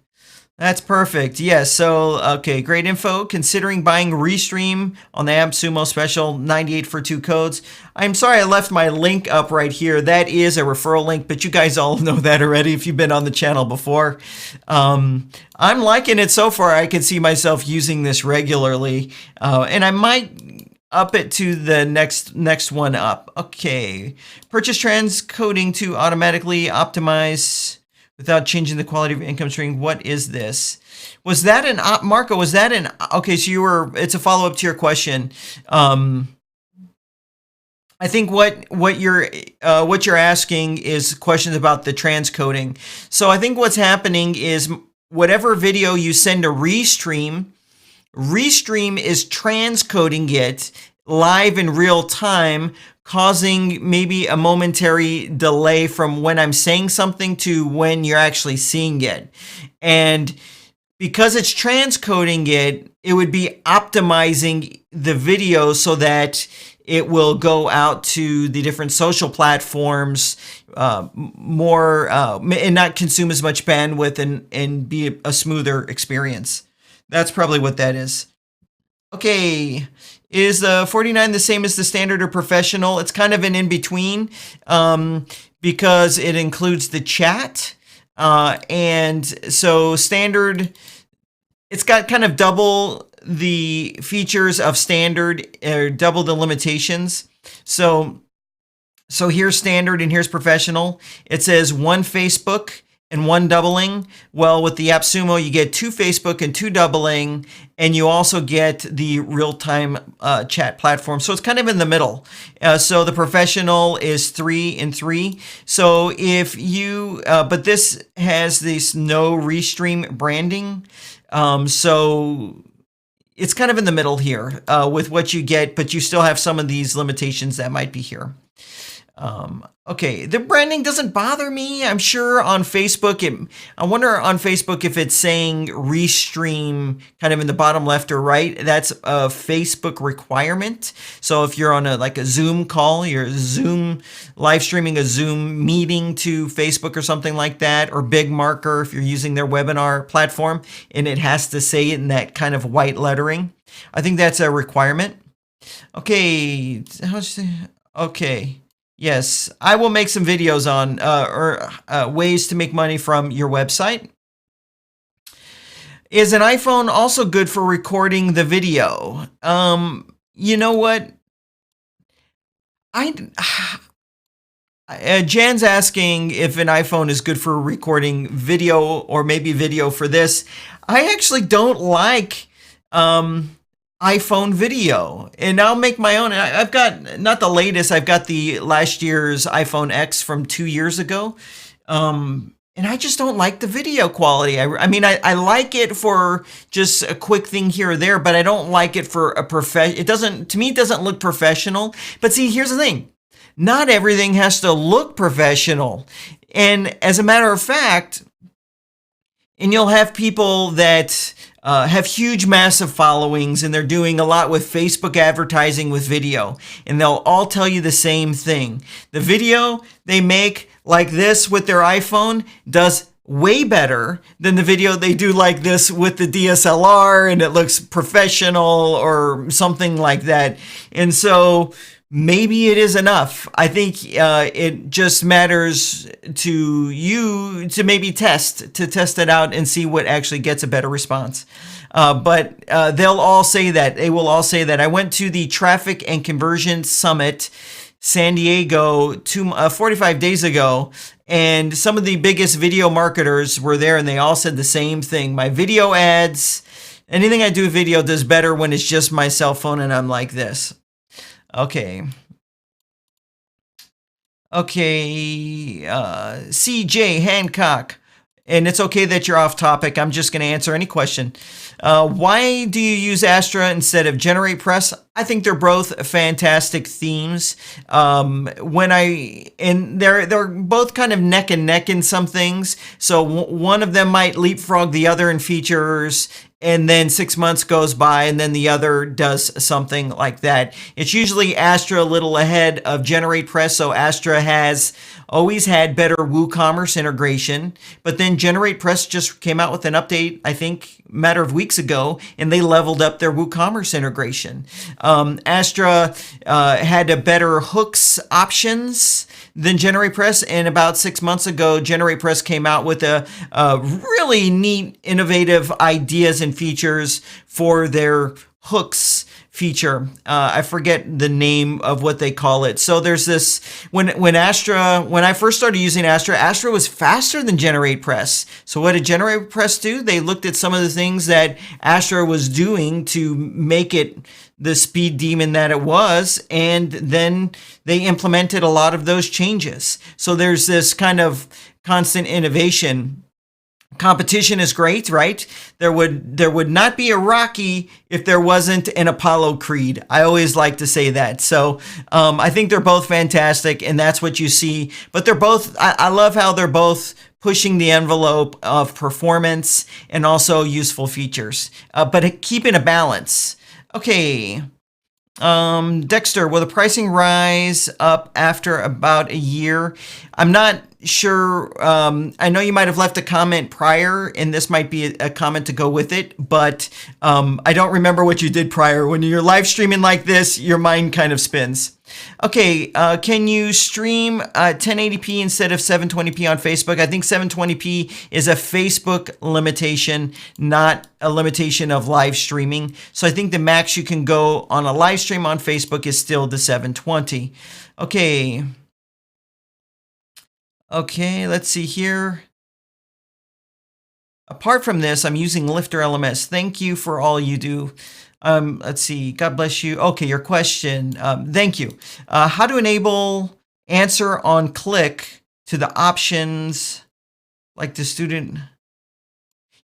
That's perfect. Yes. So, okay, great info. Considering buying Restream on the AppSumo special, 98 for 2 codes. I'm sorry I left my link up right here. That is a referral link, but you guys all know that already if you've been on the channel before. I'm liking it so far. I can see myself using this regularly, and I might up it to the next one up. Okay, purchase transcoding to automatically optimize without changing the quality of income stream. What is this? Was that an Marco? Was that an okay? So it's a follow up to your question. I think what you're asking is questions about the transcoding. So I think what's happening is whatever video you send to Restream is transcoding it live in real time, causing maybe a momentary delay from when I'm saying something to when you're actually seeing it. And because it's transcoding it, it would be optimizing the video so that it will go out to the different social platforms more and not consume as much bandwidth and be a smoother experience. That's probably what that is. Okay, is the 49 the same as the standard or professional? It's kind of an in-between because it includes the chat. And so standard, it's got kind of double the features of standard, or double the limitations. So here's standard and here's professional. It says 1 Facebook and 1 doubling. Well, with the AppSumo, you get 2 Facebook and 2 doubling, and you also get the real-time chat platform. So it's kind of in the middle. So the professional is 3 and 3. So if you, but this has this no Restream branding. So it's kind of in the middle here with what you get, but you still have some of these limitations that might be here. Okay, the branding doesn't bother me. I'm sure on Facebook, I wonder on Facebook if it's saying Restream kind of in the bottom left or right. That's a Facebook requirement. So if you're on like a Zoom call, you're live streaming a Zoom meeting to Facebook or something like that, or Big Marker if you're using their webinar platform, and it has to say it in that kind of white lettering. I think that's a requirement. Okay, okay. Yes, I will make some videos on ways to make money from your website. Is an iPhone also good for recording the video? You know what? Jan's asking if an iPhone is good for recording video, or maybe video for this. I actually don't like iPhone video, and I'll make my own. I've got not the latest. I've got the last year's iPhone X from 2 years ago, and I just don't like the video quality. I mean, I like it for just a quick thing here or there, but I don't like it for a it doesn't, to me, it doesn't look professional. But see, here's the thing: not everything has to look professional, and as a matter of fact, and you'll have people that have huge, massive followings, and they're doing a lot with Facebook advertising with video, and they'll all tell you the same thing. The video they make like this with their iPhone does way better than the video they do like this with the DSLR, and it looks professional or something like that. And so maybe it is enough. I think it just matters to you to maybe test it out and see what actually gets a better response. But they'll all say that. They will all say that. I went to the Traffic and Conversion Summit, San Diego, 45 days ago, and some of the biggest video marketers were there, and they all said the same thing. My video ads, anything I do with video does better when it's just my cell phone and I'm like this. Okay. Okay. CJ Hancock. And it's okay that you're off topic. I'm just going to answer any question. Why do you use Astra instead of GeneratePress? I think they're both fantastic themes. And they're both kind of neck and neck in some things. So one of them might leapfrog the other in features, and then 6 months goes by and then the other does something like that. It's usually Astra a little ahead of GeneratePress. So Astra has always had better WooCommerce integration, but then GeneratePress just came out with an update, I think, a matter of weeks ago, and they leveled up their WooCommerce integration. Astra had a better hooks options than GeneratePress, and about 6 months ago, GeneratePress came out with a really neat, innovative ideas and features for their hooks feature. I forget the name of what they call it. So there's this, when I first started using Astra was faster than GeneratePress. So what did GeneratePress do? They looked at some of the things that Astra was doing to make it the speed demon that it was, and then they implemented a lot of those changes. So there's this kind of constant innovation. Competition is great, right? There would not be a Rocky if there wasn't an Apollo Creed. I always like to say that. So I think they're both fantastic, and that's what you see. But they're both, I love how they're both pushing the envelope of performance and also useful features, but keeping a balance. Okay. Dexter, will the pricing rise up after about a year? I'm not sure. I know you might have left a comment prior, and this might be a comment to go with it, but I don't remember what you did prior. When you're live streaming like this, your mind kind of spins. Okay, can you stream 1080p instead of 720p on Facebook? I think 720p is a Facebook limitation, not a limitation of live streaming. So I think the max you can go on a live stream on Facebook is still the 720. Okay. Okay, let's see here. Apart from this, I'm using Lifter LMS. Thank you for all you do. Let's see. God bless you. Okay, your question. Thank you. How to enable answer on click to the options like the student.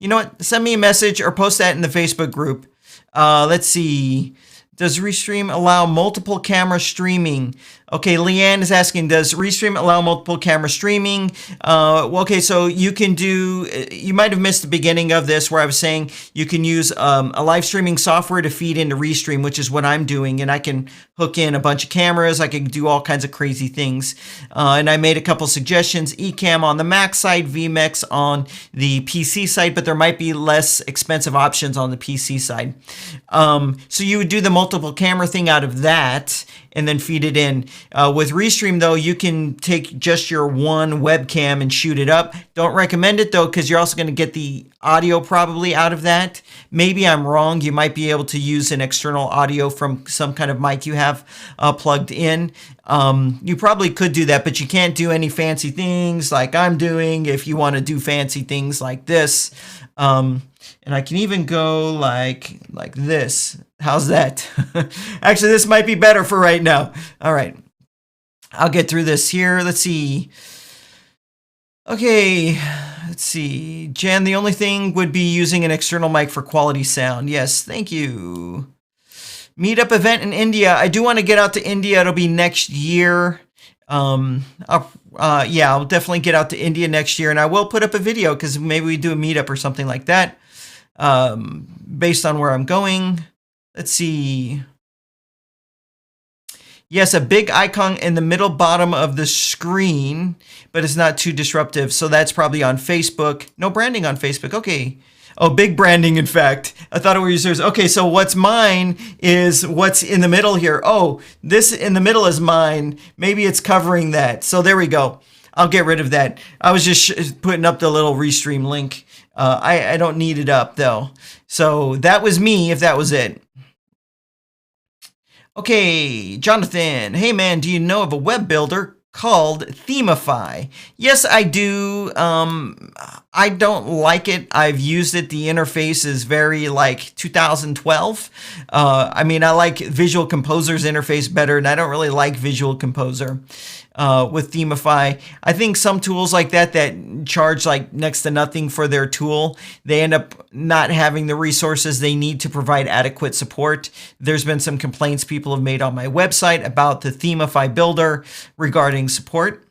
You know what? Send me a message or post that in the Facebook group. Let's see. Does Restream allow multiple camera streaming? Okay, Leanne is asking, does Restream allow multiple camera streaming? Okay, so you can do, you might have missed the beginning of this where I was saying you can use a live streaming software to feed into Restream, which is what I'm doing, and I can hook in a bunch of cameras. I can do all kinds of crazy things. And I made a couple suggestions, Ecamm on the Mac side, vMix on the PC side, but there might be less expensive options on the PC side. So you would do the multiple camera thing out of that and then feed it in. With Restream, though, you can take just your one webcam and shoot it up. Don't recommend it, though, because you're also going to get the audio probably out of that. Maybe I'm wrong. You might be able to use an external audio from some kind of mic you have plugged in. You probably could do that, but you can't do any fancy things like I'm doing if you want to do fancy things like this. And I can even go like this. How's that? Actually, this might be better for right now. All right. I'll get through this here. Let's see. Okay. Let's see. Jan, the only thing would be using an external mic for quality sound. Yes, thank you. Meetup event in India. I do want to get out to India. It'll be next year. I'll definitely get out to India next year, and I will put up a video because maybe we do a meetup or something like that. Based on where I'm going. Let's see. Yes, a big icon in the middle bottom of the screen, but it's not too disruptive. So that's probably on Facebook. No branding on Facebook. Okay. Oh, big branding, in fact. I thought it was yours. Okay, so what's mine is what's in the middle here. Oh, this in the middle is mine. Maybe it's covering that. So there we go. I'll get rid of that. I was just putting up the little Restream link. I don't need it up, though. So that was me, if that was it. Okay, Jonathan. Hey, man, do you know of a web builder called Themify? Yes, I do. I don't like it. I've used it. The interface is very like 2012. I mean, I like Visual Composer's interface better, and I don't really like Visual Composer with Themify. I think some tools like that charge like next to nothing for their tool, they end up not having the resources they need to provide adequate support. There's been some complaints people have made on my website about the Themify builder regarding support.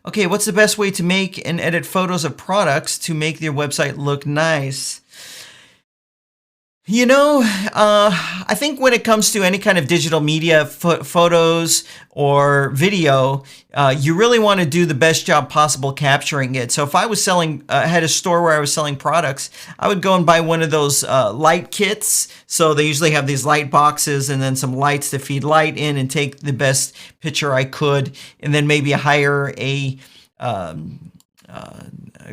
Okay, what's the best way to make and edit photos of products to make your website look nice? You know, I think when it comes to any kind of digital media, photos or video, you really want to do the best job possible capturing it. So if I was selling, had a store where I was selling products, I would go and buy one of those light kits. So they usually have these light boxes and then some lights to feed light in and take the best picture I could. And then maybe hire a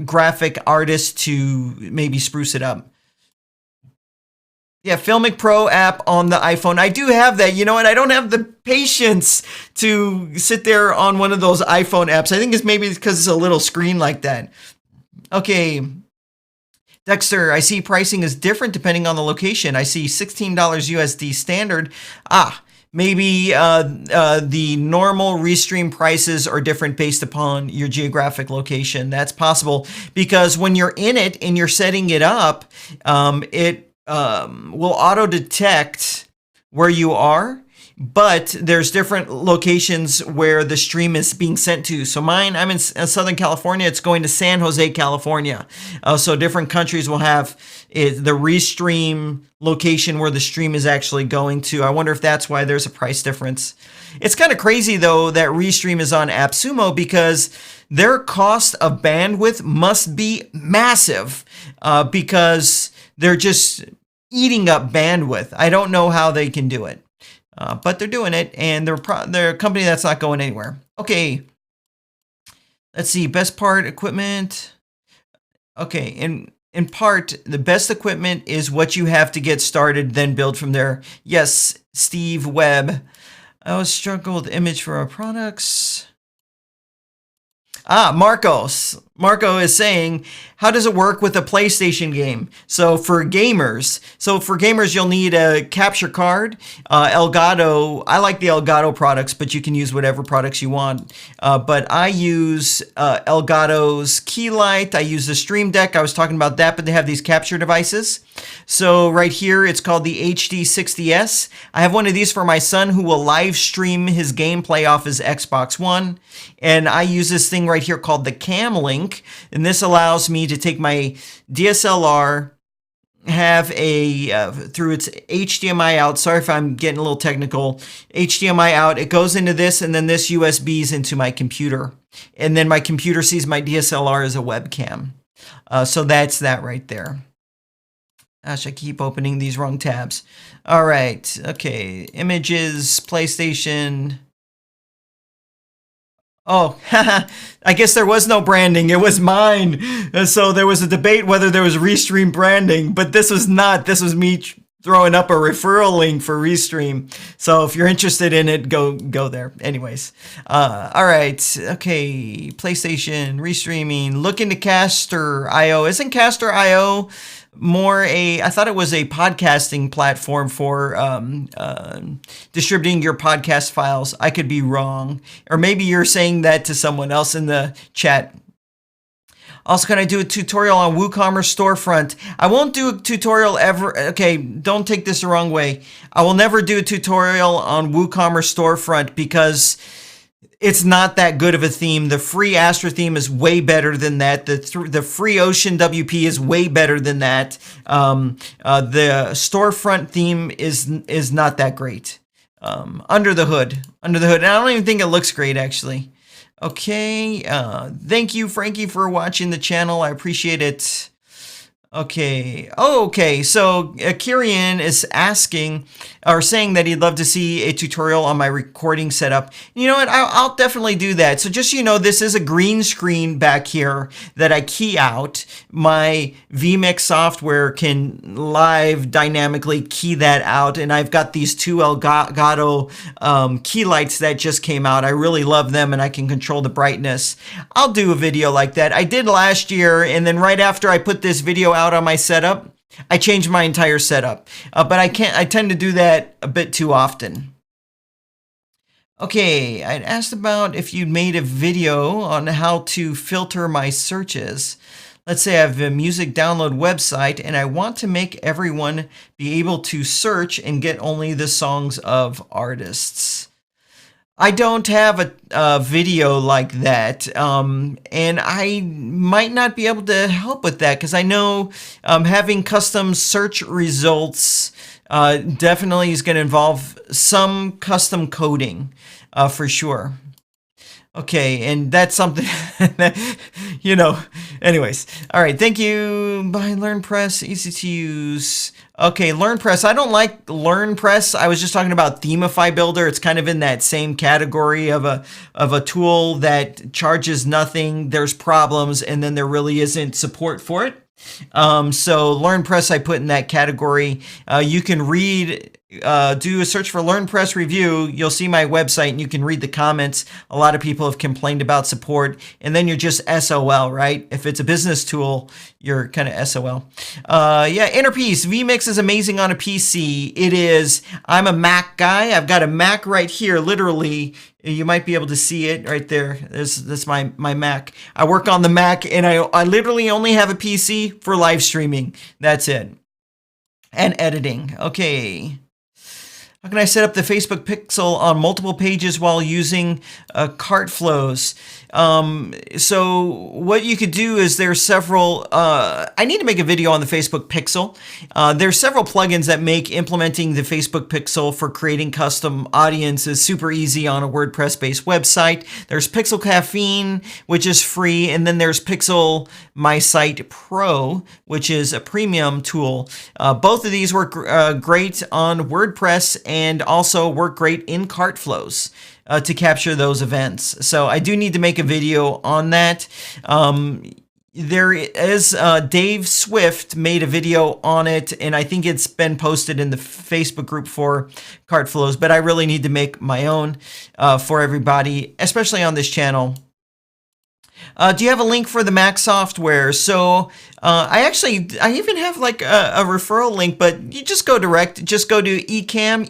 graphic artist to maybe spruce it up. Yeah, Filmic Pro app on the iPhone. I do have that. You know what? I don't have the patience to sit there on one of those iPhone apps. I think it's maybe because it's a little screen like that. Okay. Dexter, I see pricing is different depending on the location. I see $16 USD standard. Maybe the normal Restream prices are different based upon your geographic location. That's possible because when you're in it and you're setting it up, it will auto detect where you are, but there's different locations where the stream is being sent to. So mine, I'm in Southern California. It's going to San Jose, California. So different countries will have the Restream location where the stream is actually going to. I wonder if that's why there's a price difference. It's kind of crazy, though, that Restream is on AppSumo because their cost of bandwidth must be massive because they're just eating up bandwidth. I don't know how they can do it, but they're doing it, and they're a company that's not going anywhere. Okay, let's see. Best part equipment. Okay, in part, the best equipment is what you have to get started, then build from there. Yes, Steve Webb. I always struggle with image for our products. Marco is saying, how does it work with a PlayStation game? So for gamers, you'll need a capture card. Elgato, I like the Elgato products, but you can use whatever products you want. But I use Elgato's Keylight. I use the Stream Deck. I was talking about that, but they have these capture devices. So right here, it's called the HD60S. I have one of these for my son who will live stream his gameplay off his Xbox One. And I use this thing right here called the Cam Link. And this allows me to take my DSLR, have through its HDMI out. Sorry if I'm getting a little technical. HDMI out. It goes into this, and then this USB's into my computer. And then my computer sees my DSLR as a webcam. So that's that right there. Gosh, I keep opening these wrong tabs. All right. Okay. Images, PlayStation. Oh, I guess there was no branding. It was mine. So there was a debate whether there was Restream branding, but this was not. This was me throwing up a referral link for Restream. So if you're interested in it, go there. Anyways. All right. Okay. PlayStation, Restreaming. Look into Caster.io. Isn't Caster.io more I thought it was a podcasting platform for distributing your podcast files. I could be wrong. Or maybe you're saying that to someone else in the chat. Also, can I do a tutorial on WooCommerce storefront? I won't do a tutorial ever. Okay, don't take this the wrong way. I will never do a tutorial on WooCommerce storefront because it's not that good of a theme. The free Astra theme is way better than that. The free Ocean WP is way better than that. The storefront theme is not that great. Under the hood. And I don't even think it looks great, actually. Okay. Thank you, Frankie, for watching the channel. I appreciate it. Okay. Oh, okay. So Kirian is asking or saying that he'd love to see a tutorial on my recording setup. You know what? I'll definitely do that. So just so you know, this is a green screen back here that I key out. My vMix software can live dynamically key that out. And I've got these two Elgato key lights that just came out. I really love them, and I can control the brightness. I'll do a video like that. I did last year, and then right after I put this video out on my setup, I changed my entire setup, but I tend to do that a bit too often. Okay, I'd asked about if you'd made a video on how to filter my searches. Let's say I have a music download website and I want to make everyone be able to search and get only the songs of artists. I don't have a video like that, and I might not be able to help with that because I know having custom search results definitely is going to involve some custom coding for sure. Okay, and that's something that, you know, anyways. All right, thank you. Buy LearnPress, easy to use. Okay, LearnPress. I don't like LearnPress. I was just talking about Themify Builder. It's kind of in that same category of a tool that charges nothing. There's problems, and then there really isn't support for it. So LearnPress I put in that category. You can read, do a search for LearnPress review. You'll see my website and you can read the comments. A lot of people have complained about support, and then you're just SOL, right? If it's a business tool, you're kind of SOL. Yeah, Interpiece. vMix is amazing on a PC. It is. I'm a Mac guy. I've got a Mac right here, literally. You might be able to see it right there. That's my Mac. I work on the Mac, and I literally only have a PC for live streaming. That's it. And editing. Okay. How can I set up the Facebook pixel on multiple pages while using cart flows? So what you could do is there's several, I need to make a video on the Facebook pixel. There's several plugins that make implementing the Facebook pixel for creating custom audiences super easy on a WordPress based website. There's Pixel Caffeine, which is free. And then there's Pixel My Site Pro, which is a premium tool. Both of these work great on WordPress and also work great in cart flows to capture those events. So I do need to make a video on that. There is Dave Swift made a video on it, and I think it's been posted in the Facebook group for cart flows, but I really need to make my own for everybody, especially on this channel. Do you have a link for the Mac software? So I even have like a referral link, but you just go direct. Just go to eCam,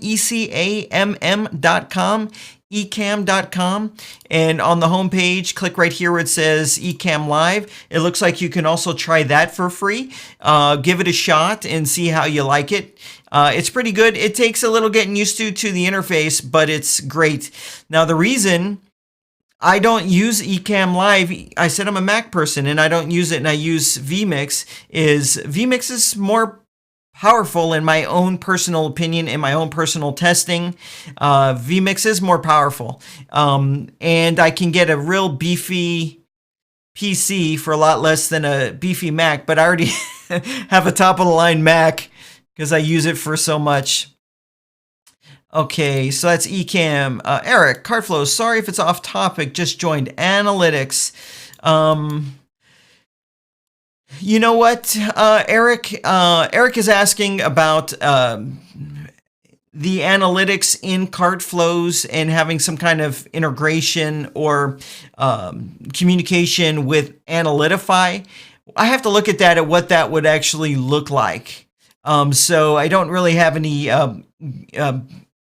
ecamm.com, eCam.com, and on the homepage, click right here where it says eCam Live. It looks like you can also try that for free. Give it a shot and see how you like it. It's pretty good. It takes a little getting used to the interface, but it's great. Now, the reason I don't use eCam Live, I said I'm a Mac person and I don't use it and I use vMix, vMix is more powerful in my own personal opinion, in my own personal testing. vMix is more powerful. And I can get a real beefy PC for a lot less than a beefy Mac, but I already have a top of the line Mac because I use it for so much. Okay, so that's eCam. Eric, Cartflow, sorry if it's off topic, just joined. Analytics. You know what, Eric? Eric is asking about the analytics in cart flows and having some kind of integration or communication with Analytify. I have to look at that, at what that would actually look like. So I don't really have any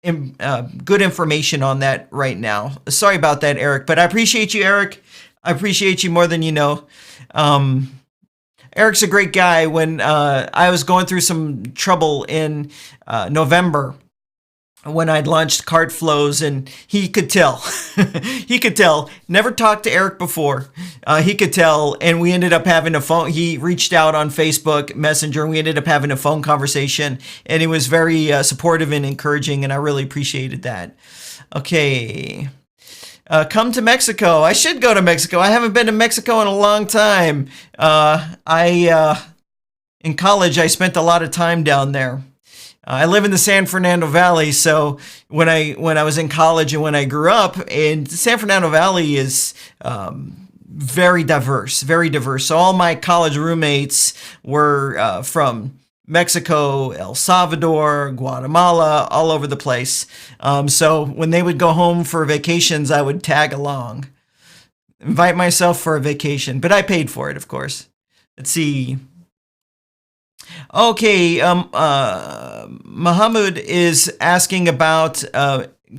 good information on that right now. Sorry about that, Eric, but I appreciate you, Eric. I appreciate you more than you know. Eric's a great guy. When I was going through some trouble in November, when I'd launched cart flows, and he could tell. He could tell. Never talked to Eric before. He could tell, and we ended up having a phone. He reached out on Facebook Messenger, and we ended up having a phone conversation, and he was very supportive and encouraging, and I really appreciated that. Okay. Come to Mexico. I should go to Mexico. I haven't been to Mexico in a long time. In college, I spent a lot of time down there. I live in the San Fernando Valley, so when I was in college and when I grew up, and San Fernando Valley is very diverse, very diverse. So all my college roommates were from Mexico, El Salvador, Guatemala, all over the place. So when they would go home for vacations, I would tag along, invite myself for a vacation, but I paid for it, of course. Let's see. Okay, Muhammad is asking about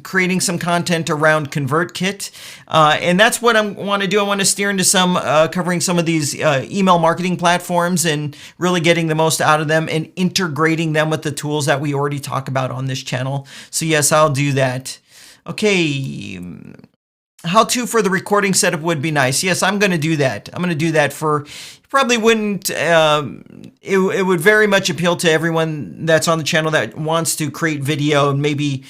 creating some content around ConvertKit, and that's what I want to do. I want to steer into some covering some of these email marketing platforms and really getting the most out of them and integrating them with the tools that we already talk about on this channel. So yes, I'll do that. Okay. How to for the recording setup would be nice. Yes, I'm going to do that. I'm going to do that for, probably wouldn't, it would very much appeal to everyone that's on the channel that wants to create video and maybe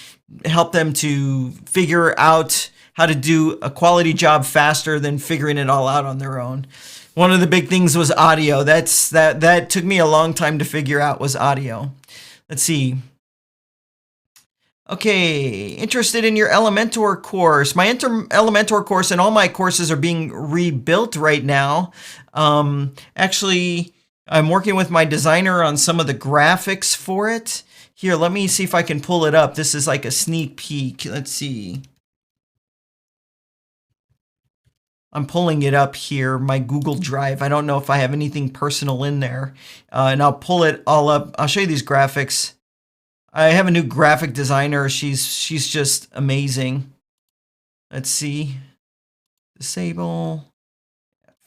help them to figure out how to do a quality job faster than figuring it all out on their own. One of the big things was audio. That took me a long time to figure out, was audio. Let's see. Okay, interested in your Elementor course. My Elementor course and all my courses are being rebuilt right now. Actually, I'm working with my designer on some of the graphics for it. Here, let me see if I can pull it up. This is like a sneak peek. Let's see. I'm pulling it up here, my Google Drive. I don't know if I have anything personal in there. And I'll pull it all up. I'll show you these graphics. I have a new graphic designer. She's just amazing. Let's see. Disable.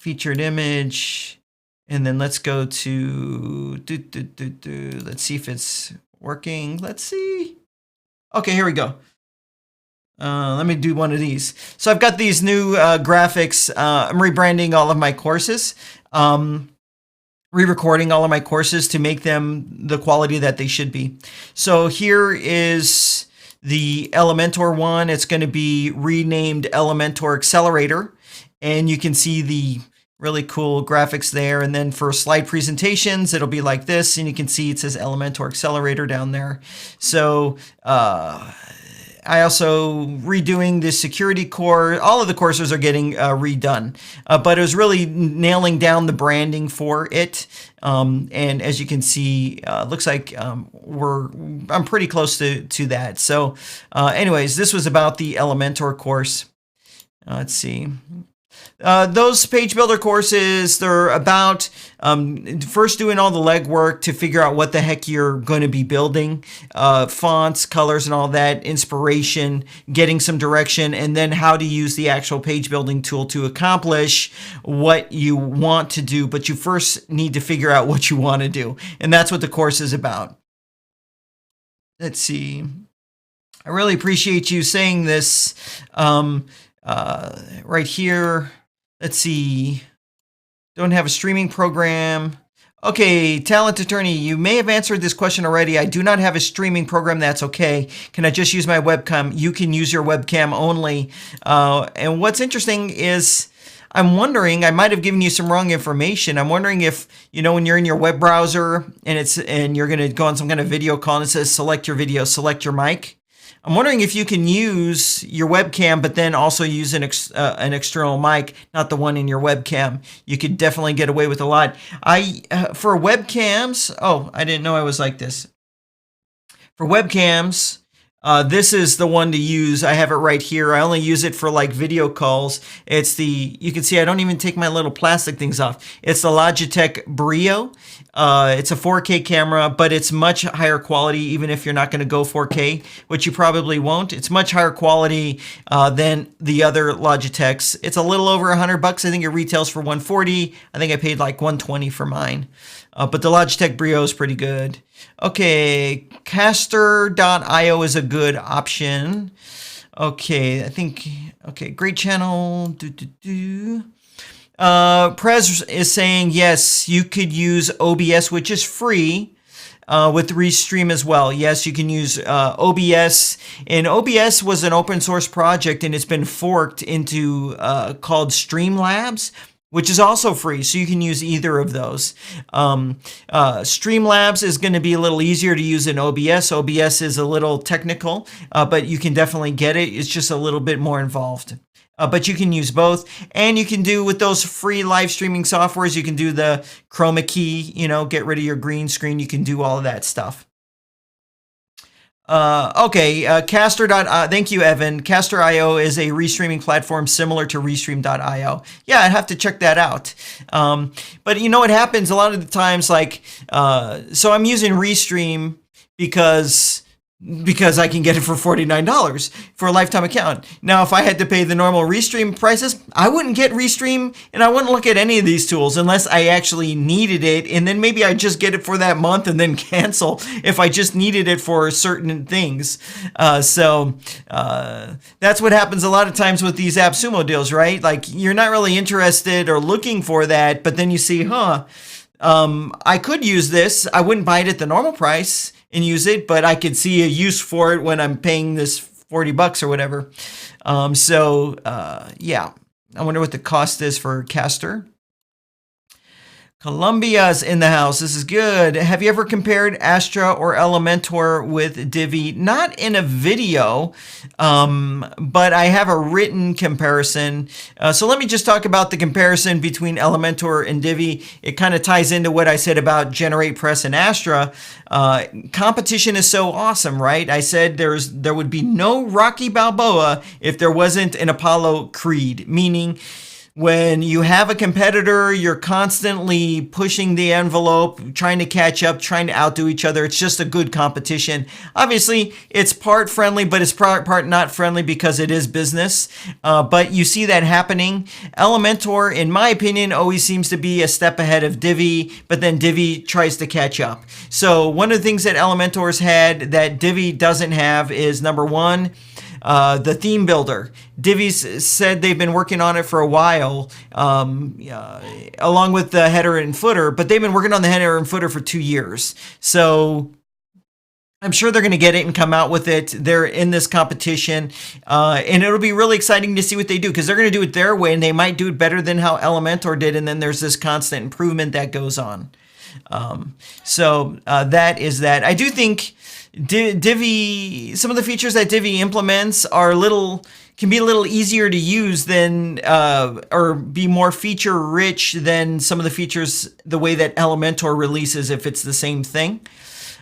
Featured image. And then let's go to... Let's see if it's working. Let's see. Okay, here we go. Let me do one of these. So I've got these new graphics. I'm rebranding all of my courses, re-recording all of my courses to make them the quality that they should be. So here is the Elementor one. It's going to be renamed Elementor Accelerator, and you can see the really cool graphics there. And then for slide presentations, it'll be like this, and you can see it says Elementor Accelerator down there. So I also redoing the security core. All of the courses are getting redone, but it was really nailing down the branding for it. And as you can see, looks like I'm pretty close to that. So anyways, this was about the Elementor course. Let's see. Those page builder courses, they're about first doing all the legwork to figure out what the heck you're going to be building, fonts, colors, and all that, inspiration, getting some direction, and then how to use the actual page building tool to accomplish what you want to do. But you first need to figure out what you want to do, and that's what the course is about. Let's see. I really appreciate you saying this right here. Let's see. Don't have a streaming program. Okay, Talent Attorney, you may have answered this question already. I do not have a streaming program. That's okay. Can I just use my webcam? You can use your webcam only. And what's interesting is I'm wondering, I might have given you some wrong information. I'm wondering if, you know, when you're in your web browser and you're going to go on some kind of video call and it says select your video, select your mic. I'm wondering if you can use your webcam, but then also use an external mic, not the one in your webcam. You could definitely get away with a lot. For webcams, oh, I didn't know I was like this. For webcams, this is the one to use. I have it right here. I only use it for like video calls. You can see I don't even take my little plastic things off. It's the Logitech Brio. It's a 4K camera, but it's much higher quality, even if you're not going to go 4K, which you probably won't. It's much higher quality than the other Logitechs. It's a little over $100. I think it retails for $140. I think I paid like $120 for mine. But the Logitech Brio is pretty good. Okay, caster.io is a good option. Okay, okay, great channel. Prez is saying, yes, you could use OBS, which is free, with Restream as well. Yes, you can use OBS. And OBS was an open source project, and it's been forked into called Streamlabs, which is also free, so you can use either of those. Streamlabs is going to be a little easier to use than OBS. OBS is a little technical, but you can definitely get it. It's just a little bit more involved. But you can use both, and you can do with those free live streaming softwares, you can do the chroma key, you know, get rid of your green screen. You can do all of that stuff. Okay, thank you, Evan. Caster.io is a restreaming platform similar to Restream.io. Yeah, I'd have to check that out. But you know what happens a lot of the times, like, so I'm using Restream because I can get it for $49 for a lifetime account. Now, if I had to pay the normal Restream prices, I wouldn't get Restream, and I wouldn't look at any of these tools unless I actually needed it, and then maybe I just get it for that month and then cancel if I just needed it for certain things. So that's what happens a lot of times with these AppSumo deals, right? Like, you're not really interested or looking for that, but then you see, I could use this. I wouldn't buy it at the normal price and use it, but I could see a use for it when I'm paying this $40 or whatever. Yeah, I wonder what the cost is for Caster. Columbia's in the house. This is good. Have you ever compared Astra or Elementor with Divi? Not in a video, but I have a written comparison. So let me just talk about the comparison between Elementor and Divi. It kind of ties into what I said about GeneratePress and Astra. Competition is so awesome, right? I said there would be no Rocky Balboa if there wasn't an Apollo Creed, meaning When you have a competitor, you're constantly pushing the envelope, trying to catch up, trying to outdo each other. It's just a good competition. Obviously, it's part friendly, but it's part not friendly because it is business. But you see that happening. Elementor, in my opinion, always seems to be a step ahead of Divi, but then Divi tries to catch up. So one of the things that Elementor's had that Divi doesn't have is, number one, the theme builder. Divi's said they've been working on it for a while, along with the header and footer, but they've been working on the header and footer for 2 years. So I'm sure they're going to get it and come out with it. They're in this competition, and it'll be really exciting to see what they do, because they're going to do it their way, and they might do it better than how Elementor did, and then there's this constant improvement that goes on. So that is that. I do think Divi, some of the features that Divi implements can be a little easier to use than, or be more feature rich than some of the features the way that Elementor releases if it's the same thing.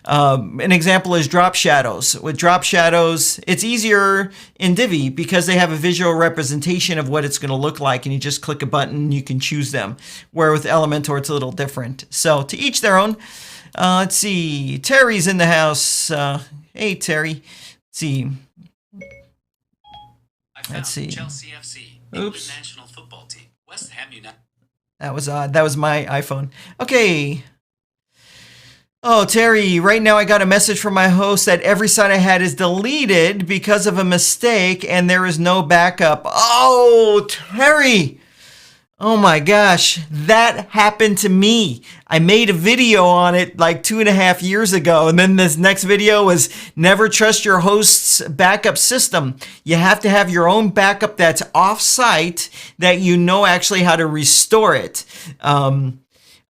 An example is drop shadows. With drop shadows, it's easier in Divi because they have a visual representation of what it's going to look like, and you just click a button and you can choose them. Where with Elementor, it's a little different. So to each their own. Let's see. Terry's in the house. Hey, Terry. Let's see. Let's see. Chelsea FC, England national football team. West Ham United. That was odd. That was my iPhone. Okay. Oh, Terry, right now I got a message from my host that every site I had is deleted because of a mistake and there is no backup. Oh, Terry. Oh my gosh, that happened to me. I made a video on it like 2.5 years ago, and then this next video was never trust your host's backup system. You have to have your own backup that's off-site that you know actually how to restore it.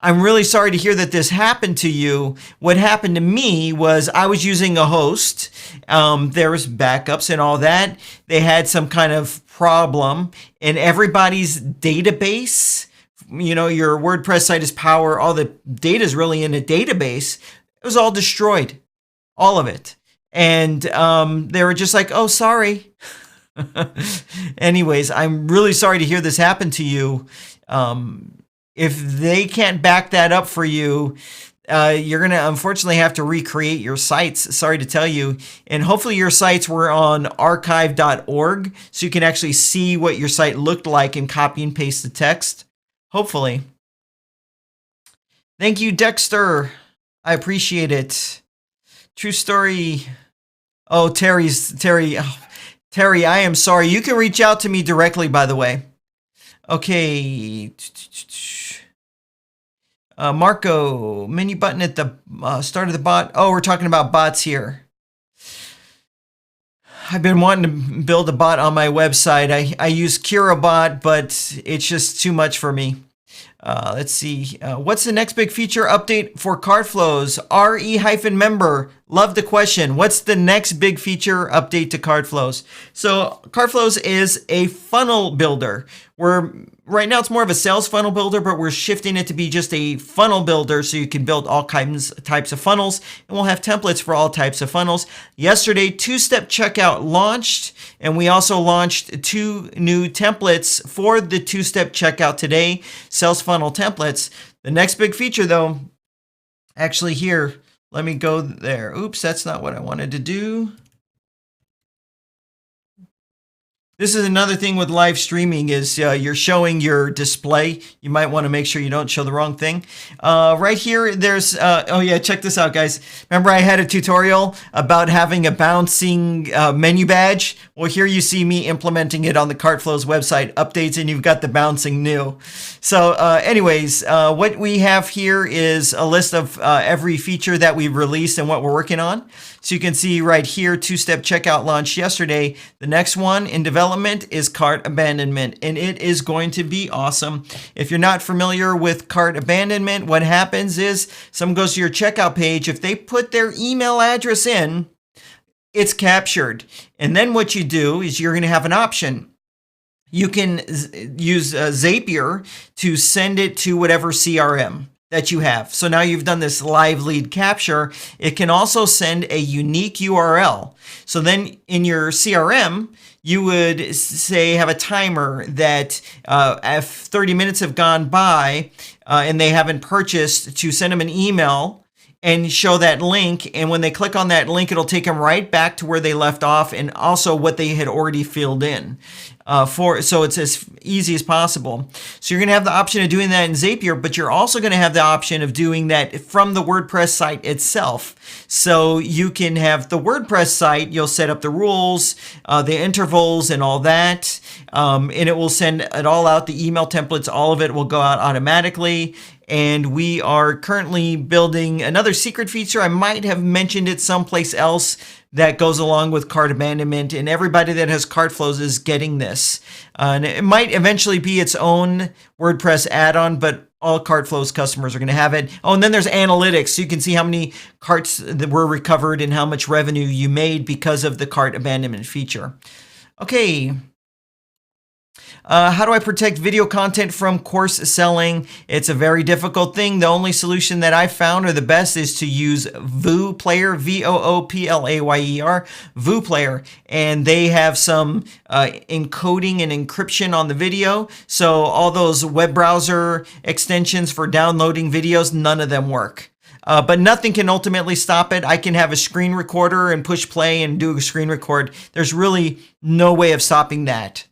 I'm really sorry to hear that this happened to you. What happened to me was I was using a host. There was backups and all that. They had some kind of problem in everybody's database. You know, your WordPress site is power. All the data is really in a database. It was all destroyed. All of it. And they were just like, oh, sorry. Anyways, I'm really sorry to hear this happen to you. If they can't back that up for you, you're going to unfortunately have to recreate your sites. Sorry to tell you. And hopefully your sites were on archive.org so you can actually see what your site looked like and copy and paste the text. Hopefully. Thank you, Dexter. I appreciate it. True story. Oh, Terry, I am sorry. You can reach out to me directly, by the way. Okay. Marco, menu button at the start of the bot. Oh, we're talking about bots here. I've been wanting to build a bot on my website. I use KiraBot, but it's just too much for me. Let's see. What's the next big feature update for cart flows? RE-member. Love the question. What's the next big feature update to cart flows? So cart flows is a funnel builder. Right now it's more of a sales funnel builder, but we're shifting it to be just a funnel builder so you can build all types of funnels, and we'll have templates for all types of funnels. Yesterday, two-step checkout launched, and we also launched 2 new templates for the two-step checkout today, sales funnel templates. The next big feature though, actually here, let me go there. Oops, that's not what I wanted to do. This is another thing with live streaming is you're showing your display. You might want to make sure you don't show the wrong thing. Right here, there's, oh yeah, check this out, guys. Remember I had a tutorial about having a bouncing menu badge? Well, here you see me implementing it on the CartFlows website updates, and you've got the bouncing new. So anyways, what we have here is a list of every feature that we've released and what we're working on. So you can see right here, two-step checkout launched yesterday. The next one in development is cart abandonment, and it is going to be awesome. If you're not familiar with cart abandonment, what happens is someone goes to your checkout page. If they put their email address in, it's captured. And then what you do is you're going to have an option. You can use Zapier to send it to whatever CRM that you have. So now you've done this live lead capture. It can also send a unique URL. So then in your CRM, you would say have a timer that if 30 minutes have gone by and they haven't purchased, to send them an email and show that link. And when they click on that link, it'll take them right back to where they left off, and also what they had already filled in. So it's as easy as possible. So you're going to have the option of doing that in Zapier, but you're also going to have the option of doing that from the WordPress site itself. So you can have the WordPress site, you'll set up the rules, the intervals and all that, and it will send it all out, the email templates, all of it will go out automatically. And we are currently building another secret feature. I might have mentioned it someplace else, that goes along with cart abandonment, and everybody that has cart flows is getting this. And it might eventually be its own WordPress add-on, but all cart flows customers are going to have it. Oh, and then there's analytics, so you can see how many carts that were recovered and how much revenue you made because of the cart abandonment feature. Okay. How do I protect video content from course selling? It's a very difficult thing. The only solution that I found, or the best, is to use VooPlayer, VOOPLAYER, VooPlayer. And they have some encoding and encryption on the video. So all those web browser extensions for downloading videos, none of them work. But nothing can ultimately stop it. I can have a screen recorder and push play and do a screen record. There's really no way of stopping that.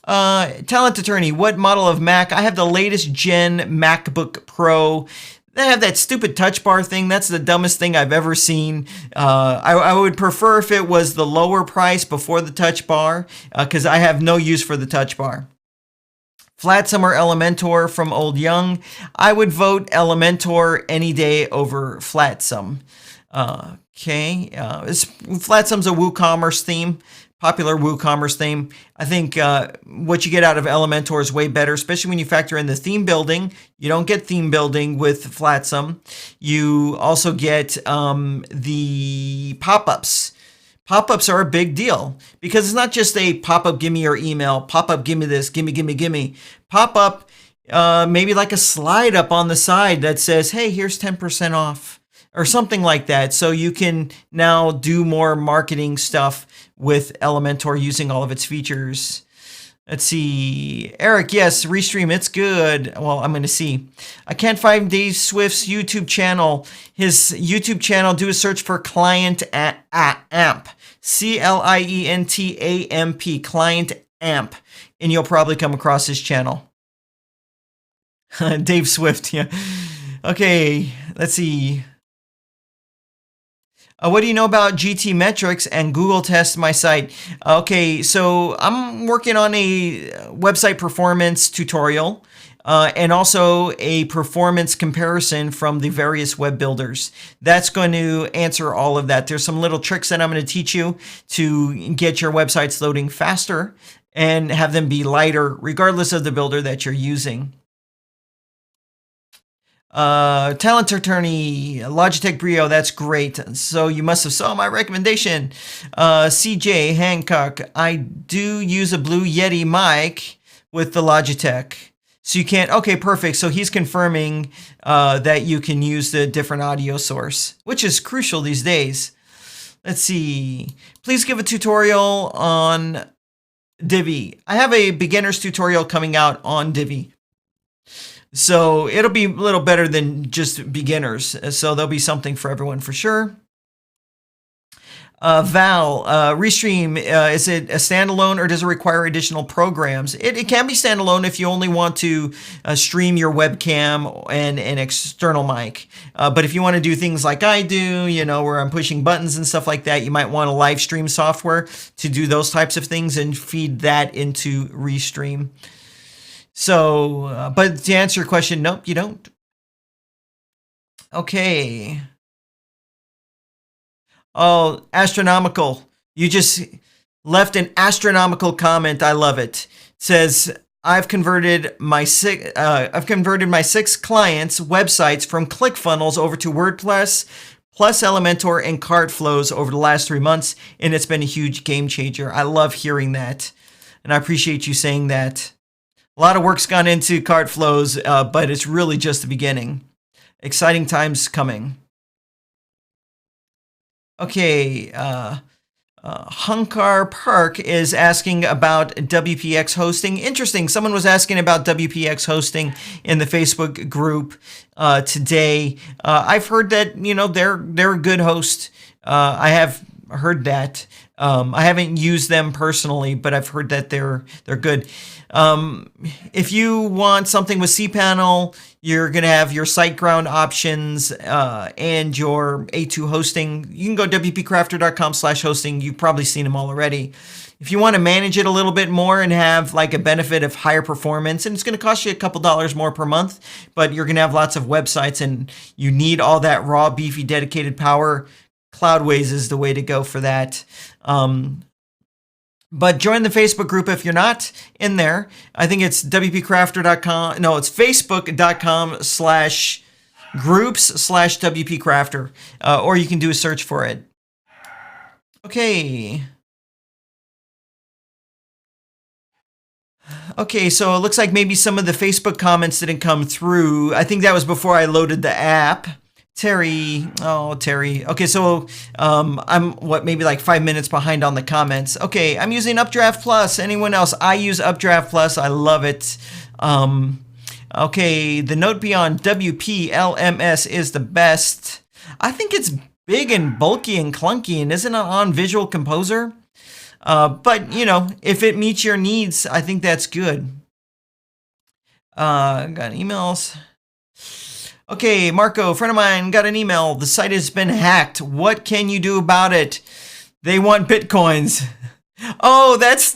Talent Attorney, what model of Mac? I have the latest gen MacBook Pro. They have that stupid touch bar thing. That's the dumbest thing I've ever seen. I would prefer if it was the lower price before the touch bar, because I have no use for the touch bar. Flatsum or Elementor from Old Young? I would vote Elementor any day over Flatsum. Okay, Flatsum's a WooCommerce theme. Popular WooCommerce theme. I think what you get out of Elementor is way better, especially when you factor in the theme building. You don't get theme building with Flatsum. You also get the pop-ups. Pop-ups are a big deal because it's not just a pop-up, give me your email, pop-up, give me this, gimme. Pop-up, maybe like a slide up on the side that says, hey, here's 10% off or something like that. So you can now do more marketing stuff with Elementor using all of its features. Let's see. Eric, yes, Restream, it's good. Well, I'm going to see. I can't find Dave Swift's YouTube channel. His YouTube channel, do a search for Client Amp. CLIENTAMP, Client Amp. And you'll probably come across his channel. Dave Swift, yeah. Okay, let's see. What do you know about GT metrics and Google test my site? Okay, so I'm working on a website performance tutorial and also a performance comparison from the various web builders. That's going to answer all of that. There's some little tricks that I'm going to teach you to get your websites loading faster and have them be lighter regardless of the builder that you're using. Talent Attorney, Logitech Brio, that's great. So you must have saw my recommendation. CJ Hancock, I do use a Blue Yeti mic with the Logitech. So you can't, okay, perfect. So he's confirming that you can use the different audio source, which is crucial these days. Let's see. Please give a tutorial on Divi. I have a beginner's tutorial coming out on Divi. So it'll be a little better than just beginners. So there'll be something for everyone for sure. Val, Restream, is it a standalone or does it require additional programs? It can be standalone if you only want to stream your webcam and an external mic. But if you want to do things like I do, you know, where I'm pushing buttons and stuff like that, you might want a live stream software to do those types of things and feed that into Restream. So, but to answer your question, nope, you don't. Okay. Oh, astronomical. You just left an astronomical comment. I love it. It says, I've converted my 6 clients' websites from ClickFunnels over to WordPress plus Elementor and cart flows over the last 3 months, and it's been a huge game changer. I love hearing that, and I appreciate you saying that. A lot of work's gone into cart flows, but it's really just the beginning. Exciting times coming. Okay, Hunkar Park is asking about WPX hosting. Interesting. Someone was asking about WPX hosting in the Facebook group today. I've heard that they're a good host. I have heard that. I haven't used them personally, but I've heard that they're good. If you want something with cPanel, you're going to have your SiteGround options and your A2 hosting. You can go WPCrafter.com/hosting. You've probably seen them all already. If you want to manage it a little bit more and have like a benefit of higher performance, and it's going to cost you a couple dollars more per month, but you're going to have lots of websites and you need all that raw, beefy, dedicated power, Cloudways is the way to go for that. But join the Facebook group if you're not in there. I think it's WPCrafter.com. No, it's Facebook.com/groups/WPCrafter. Or you can do a search for it. Okay. Okay, so it looks like maybe some of the Facebook comments didn't come through. I think that was before I loaded the app. Terry. Okay, so I'm maybe like 5 minutes behind on the comments. Okay, I'm using Updraft Plus. Anyone else? I use Updraft Plus. I love it. Okay, the Note Beyond WPLMS is the best. I think it's big and bulky and clunky, and isn't it on Visual Composer? But if it meets your needs, I think that's good. Got emails. Okay, Marco, friend of mine, got an email. The site has been hacked. What can you do about it? They want Bitcoins. Oh, that's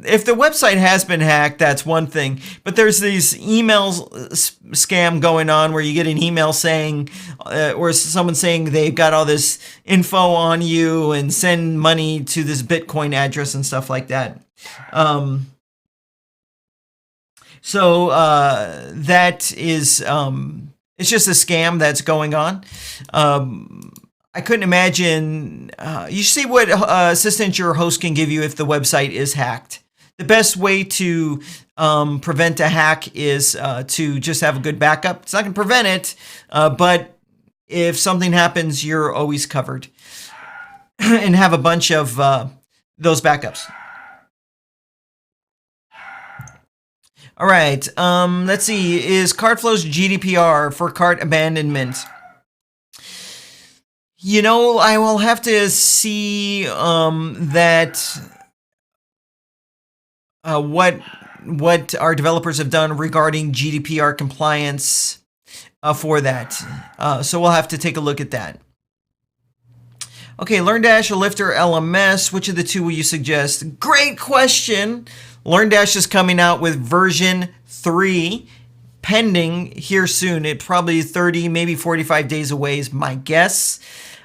if the website has been hacked, that's one thing. But there's these emails scam going on where you get an email saying, or someone saying they've got all this info on you and send money to this Bitcoin address and stuff like that. So that is, it's just a scam that's going on. I couldn't imagine, you see what assistance your host can give you if the website is hacked. The best way to prevent a hack is to just have a good backup. It's not going to prevent it, but if something happens, you're always covered. And have a bunch of those backups. All right, let's see. Is Cartflow's GDPR for cart abandonment? I will have to see what our developers have done regarding GDPR compliance for that. So we'll have to take a look at that. Okay, LearnDash or Lifter LMS, which of the two will you suggest? Great question. LearnDash is coming out with version 3, pending here soon. It probably 30, maybe 45 days away is my guess.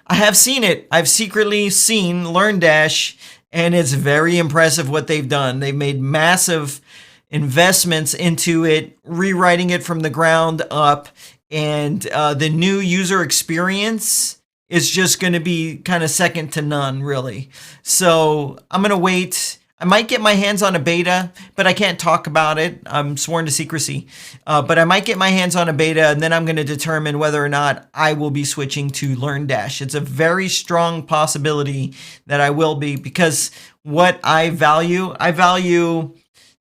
I have seen it. I've secretly seen LearnDash, and it's very impressive what they've done. They've made massive investments into it, rewriting it from the ground up, and the new user experience is just going to be kind of second to none, really. So I'm going to wait. I might get my hands on a beta, but I can't talk about it. I'm sworn to secrecy. But I might get my hands on a beta, and then I'm going to determine whether or not I will be switching to LearnDash. It's a very strong possibility that I will be, because what I value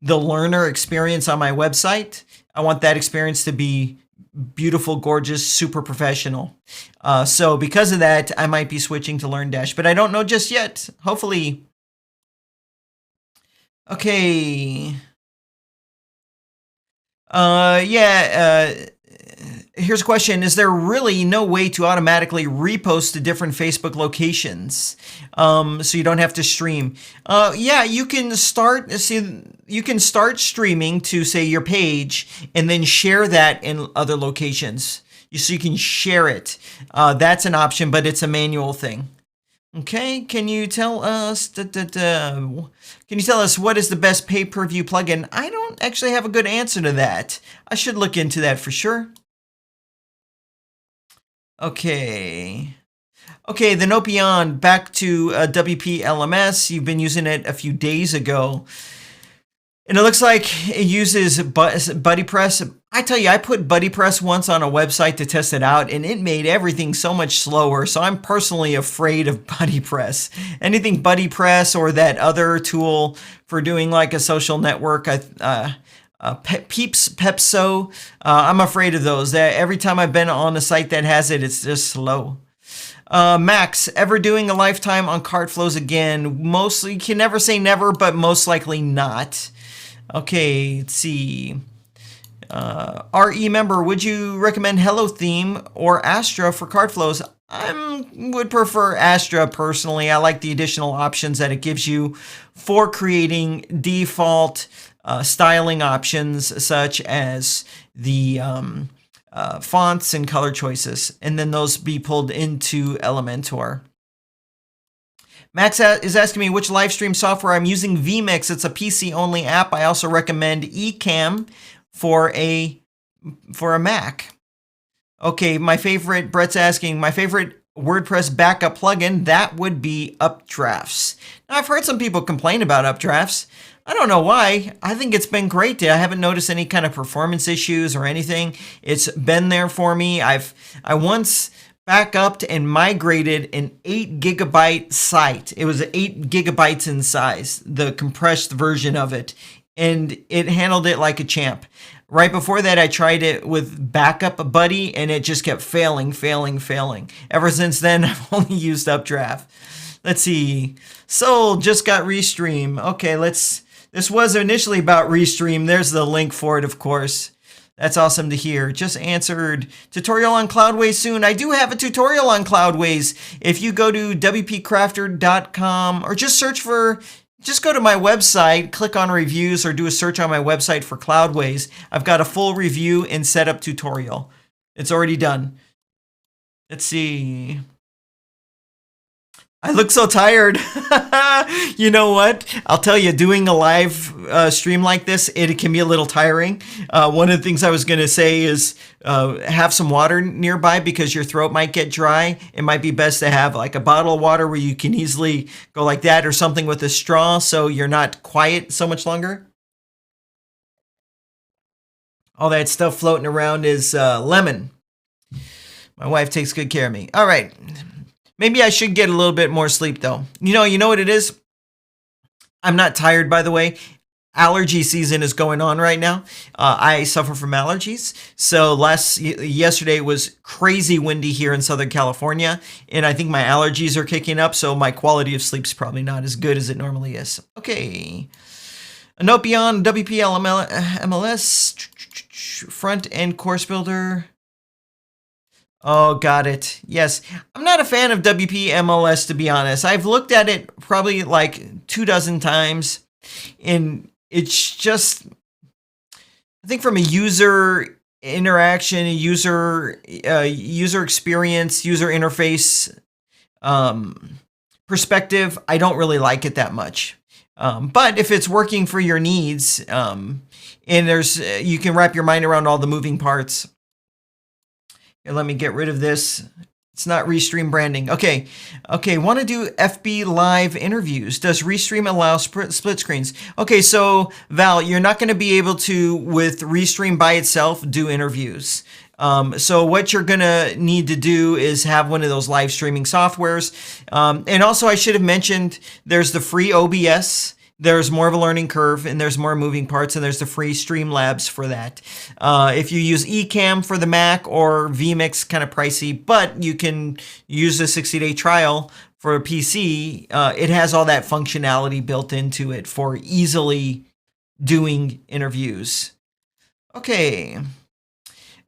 the learner experience on my website. I want that experience to be beautiful, gorgeous, super professional. So because of that, I might be switching to LearnDash, but I don't know just yet. Hopefully. Okay. Here's a question. Is there really no way to automatically repost to different Facebook locations so you don't have to stream? Yeah, you can start streaming to, say, your page and then share that in other locations. So you can share it. That's an option, but it's a manual thing. Okay, can you tell us what is the best pay-per-view plugin? I don't actually have a good answer to that. I should look into that for sure. Okay, the Note Beyond, back to WP LMS. You've been using it a few days ago. And it looks like it uses BuddyPress. I tell you, I put BuddyPress once on a website to test it out, and it made everything so much slower. So I'm personally afraid of BuddyPress. Anything BuddyPress or that other tool for doing like a social network, Pepso, I'm afraid of those. That every time I've been on a site that has it, it's just slow. Max, ever doing a lifetime on cart flows again? Mostly, you can never say never, but most likely not. Okay, let's see. RE member, would you recommend Hello Theme or Astra for cart flows? I would prefer Astra personally. I like the additional options that it gives you for creating default styling options, such as the fonts and color choices, and then those be pulled into Elementor. Max is asking me which live stream software I'm using. vMix. It's a PC-only app. I also recommend Ecamm for a Mac. Okay, my favorite, Brett's asking, my favorite WordPress backup plugin, that would be Updrafts. Now, I've heard some people complain about Updrafts. I don't know why. I think it's been great. I haven't noticed any kind of performance issues or anything. It's been there for me. I once backuped and migrated an 8 gigabyte site. It was 8 gigabytes in size, the compressed version of it, and it handled it like a champ. Right before that, I tried it with Backup Buddy, and it just kept failing. Ever since then, I've only used Updraft. Let's see. Soul just got Restream. Okay, this was initially about Restream. There's the link for it, of course. That's awesome to hear. Just answered tutorial on Cloudways soon. I do have a tutorial on Cloudways. If you go to WPCrafter.com or just go to my website, click on reviews, or do a search on my website for Cloudways. I've got a full review and setup tutorial. It's already done. Let's see. I look so tired. You know what? I'll tell you, doing a live stream like this, it can be a little tiring. One of the things I was going to say is have some water nearby because your throat might get dry. It might be best to have like a bottle of water where you can easily go like that, or something with a straw so you're not quiet so much longer. All that stuff floating around is lemon. My wife takes good care of me. All right. Maybe I should get a little bit more sleep, though. You know what it is? I'm not tired, by the way. Allergy season is going on right now. I suffer from allergies. So yesterday was crazy windy here in Southern California, and I think my allergies are kicking up, so my quality of sleep is probably not as good as it normally is. Okay. A note beyond WP front-end course builder. Oh, got it. Yes. I'm not a fan of WP MLS, to be honest. I've looked at it probably like 24 times, and it's just, I think from a user interaction, user experience, user interface perspective, I don't really like it that much. But if it's working for your needs, and you can wrap your mind around all the moving parts. Here, let me get rid of this. It's not Restream branding. Okay. Want to do FB Live interviews. Does Restream allow split screens? Okay, so Val, you're not going to be able to, with Restream by itself, do interviews. So what you're going to need to do is have one of those live streaming softwares. And also, I should have mentioned, there's the free OBS. There's more of a learning curve, and there's more moving parts, and there's the free Streamlabs for that. If you use Ecamm for the Mac or vMix, kind of pricey, but you can use a 60-day trial for a PC. It has all that functionality built into it for easily doing interviews. Okay.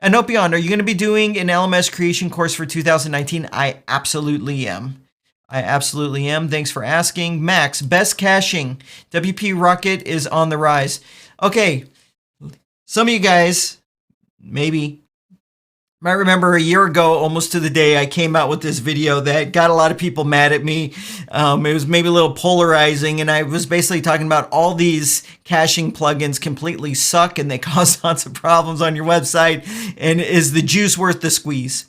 A note beyond, are you going to be doing an LMS creation course for 2019? I absolutely am. Thanks for asking. Max, best caching. WP Rocket is on the rise. Okay, some of you guys maybe might remember a year ago, almost to the day, I came out with this video that got a lot of people mad at me. It was maybe a little polarizing, and I was basically talking about all these caching plugins completely suck and they cause lots of problems on your website, and is the juice worth the squeeze?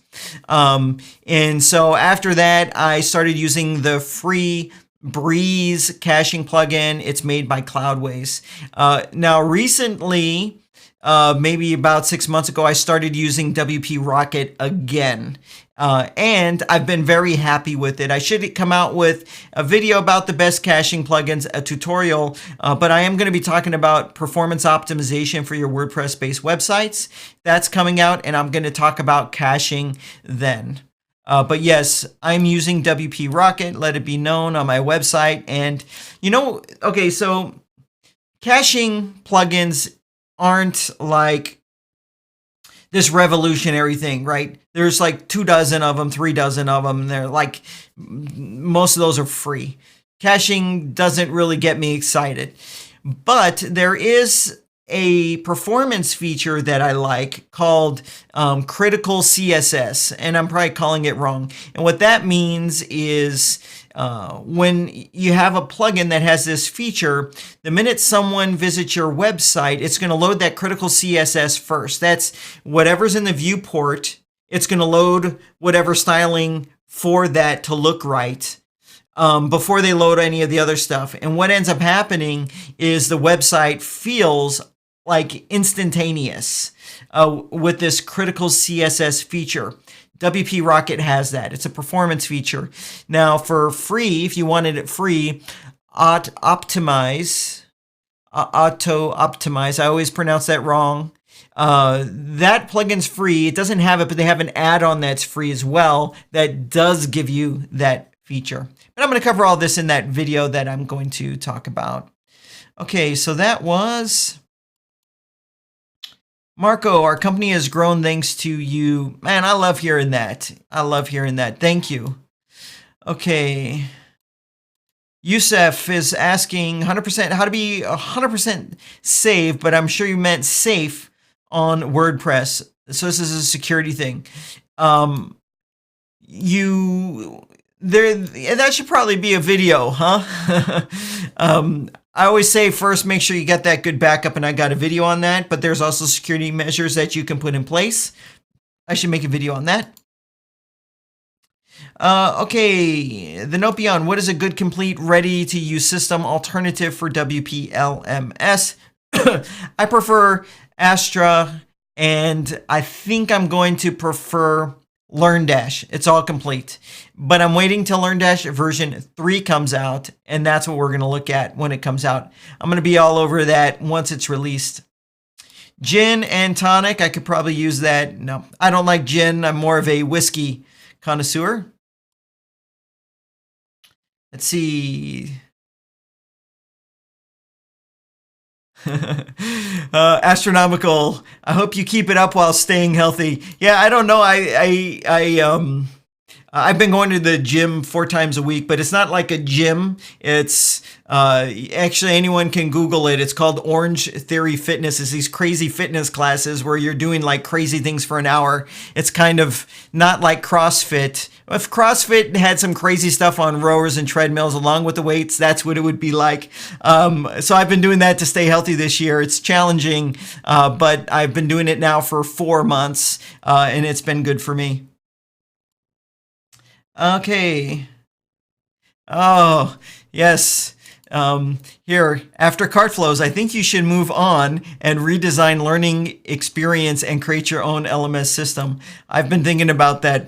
And so after that, I started using the free Breeze caching plugin. It's made by Cloudways. Now, recently, maybe about 6 months ago, I started using WP Rocket again. And I've been very happy with it. I should come out with a video about the best caching plugins, a tutorial, but I am going to be talking about performance optimization for your WordPress-based websites. That's coming out, and I'm going to talk about caching then. But yes, I'm using WP Rocket, let it be known, on my website. And, okay, so caching plugins aren't like this revolutionary thing, right? There's like 24 of them, 36 of them. And they're like, most of those are free. Caching doesn't really get me excited. But there is a performance feature that I like called critical CSS, and I'm probably calling it wrong. And what that means is when you have a plugin that has this feature, the minute someone visits your website, it's going to load that critical CSS first. That's whatever's in the viewport. It's going to load whatever styling for that to look right before they load any of the other stuff. And what ends up happening is the website feels like instantaneous with this critical CSS feature. WP Rocket has that. It's a performance feature. Now, for free, if you wanted it free, auto optimize, I always pronounce that wrong. That plugin's free. It doesn't have it, but they have an add-on that's free as well that does give you that feature. But I'm going to cover all this in that video that I'm going to talk about. Okay, so that was Marco. Our company has grown thanks to you. Man, I love hearing that. I love hearing that. Thank you. Okay. Yusef is asking 100% how to be 100% safe, but I'm sure you meant safe on WordPress. So this is a security thing. That should probably be a video, huh? I always say first, make sure you get that good backup, and I got a video on that, but there's also security measures that you can put in place. I should make a video on that. Okay, the note beyond, what is a good, complete, ready-to-use system alternative for WP LMS? I prefer Astra, and I think I'm going to prefer LearnDash. It's all complete, but I'm waiting till LearnDash version 3 comes out, and that's what we're going to look at when it comes out. I'm going to be all over that once it's released. Gin and tonic, I could probably use that. No, I don't like gin. I'm more of a whiskey connoisseur. Let's see. Astronomical. I hope you keep it up while staying healthy. Yeah, I don't know. I've been going to the gym 4 times a week, but it's not like a gym. It's actually, anyone can Google it. It's called Orange Theory Fitness. It's these crazy fitness classes where you're doing like crazy things for an hour. It's kind of not like CrossFit. If CrossFit had some crazy stuff on rowers and treadmills along with the weights, that's what it would be like. So I've been doing that to stay healthy this year. It's challenging, but I've been doing it now for 4 months, and it's been good for me. Okay. Oh, yes. Here, after cart flows, I think you should move on and redesign learning experience and create your own LMS system. I've been thinking about that.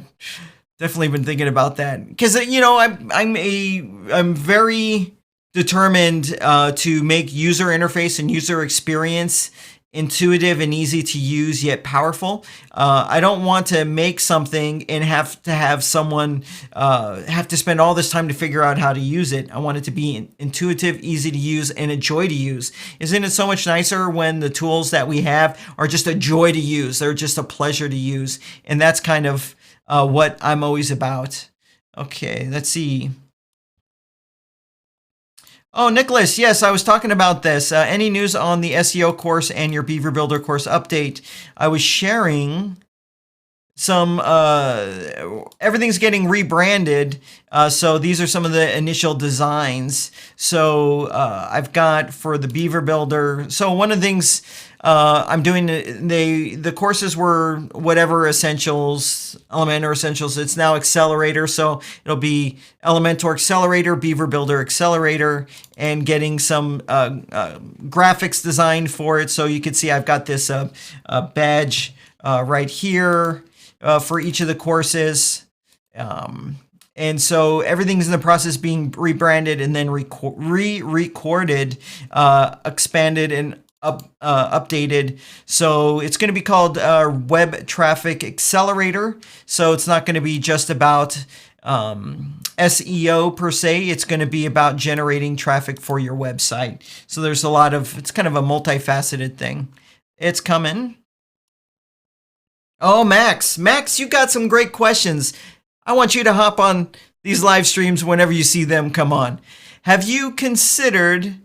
Definitely been thinking about that because I'm very determined to make user interface and user experience intuitive and easy to use yet powerful. I don't want to make something and have to have someone have to spend all this time to figure out how to use it. I want it to be intuitive, easy to use, and a joy to use. Isn't it so much nicer when the tools that we have are just a joy to use? They're just a pleasure to use, and that's kind of what I'm always about. Okay, let's see. Oh, Nicholas, yes, I was talking about this. Any news on the SEO course and your Beaver Builder course update? I was sharing everything's getting rebranded. So these are some of the initial designs. So I've got for the Beaver Builder. So one of the things I'm doing, the courses were whatever essentials, Elementor essentials. It's now Accelerator. So it'll be Elementor Accelerator, Beaver Builder Accelerator, and getting some graphics designed for it. So you can see I've got this badge right here. For each of the courses. And so everything's in the process being rebranded and then re-recorded, expanded and updated. So it's going to be called Web Traffic Accelerator. So it's not going to be just about SEO per se. It's going to be about generating traffic for your website. So there's it's kind of a multifaceted thing. It's coming. Oh, Max, you got some great questions. I want you to hop on these live streams whenever you see them come on. Have you considered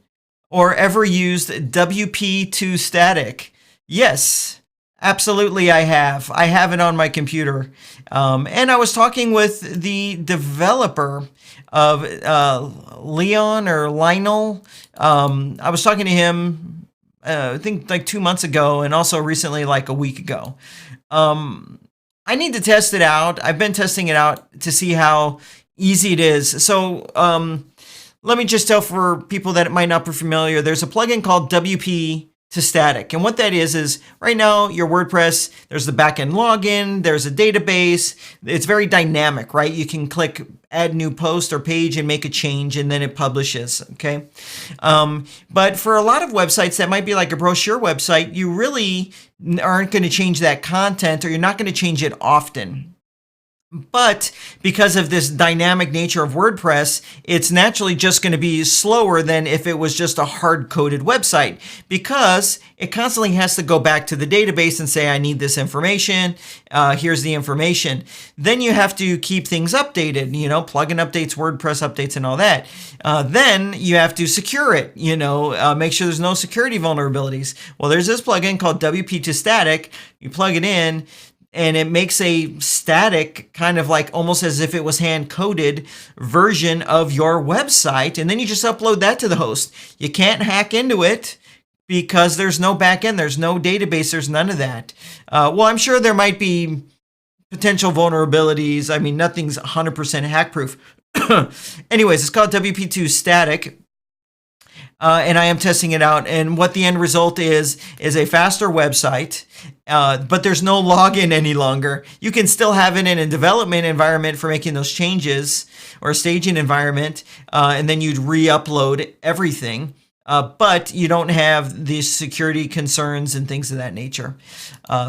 or ever used WP2 static? Yes, absolutely I have. I have it on my computer. And I was talking with the developer of Leon or Lionel. I was talking to him, I think like 2 months ago, and also recently like a week ago. I need to test it out. I've been testing it out to see how easy it is. So let me just tell for people that might not be familiar, there's a plugin called WP to static. And what that is right now your WordPress, there's the backend login, there's a database. It's very dynamic, right? You can click add new post or page and make a change and then it publishes, okay? But for a lot of websites that might be like a brochure website, you really aren't going to change that content or you're not going to change it often. But because of this dynamic nature of WordPress, it's naturally just going to be slower than if it was just a hard-coded website because it constantly has to go back to the database and say, I need this information. Here's the information. Then you have to keep things updated, plugin updates, WordPress updates, and all that. Then you have to secure it, make sure there's no security vulnerabilities. Well, there's this plugin called WP to static. You plug it in, and it makes a static, kind of like almost as if it was hand-coded version of your website. And then you just upload that to the host. You can't hack into it because there's no backend, there's no database, there's none of that. Well, I'm sure there might be potential vulnerabilities. I mean, nothing's 100% hack-proof. Anyways, it's called WP2 static. And I am testing it out. And what the end result is a faster website, but there's no login any longer. You can still have it in a development environment for making those changes or a staging environment, and then you'd re-upload everything. But you don't have the security concerns and things of that nature.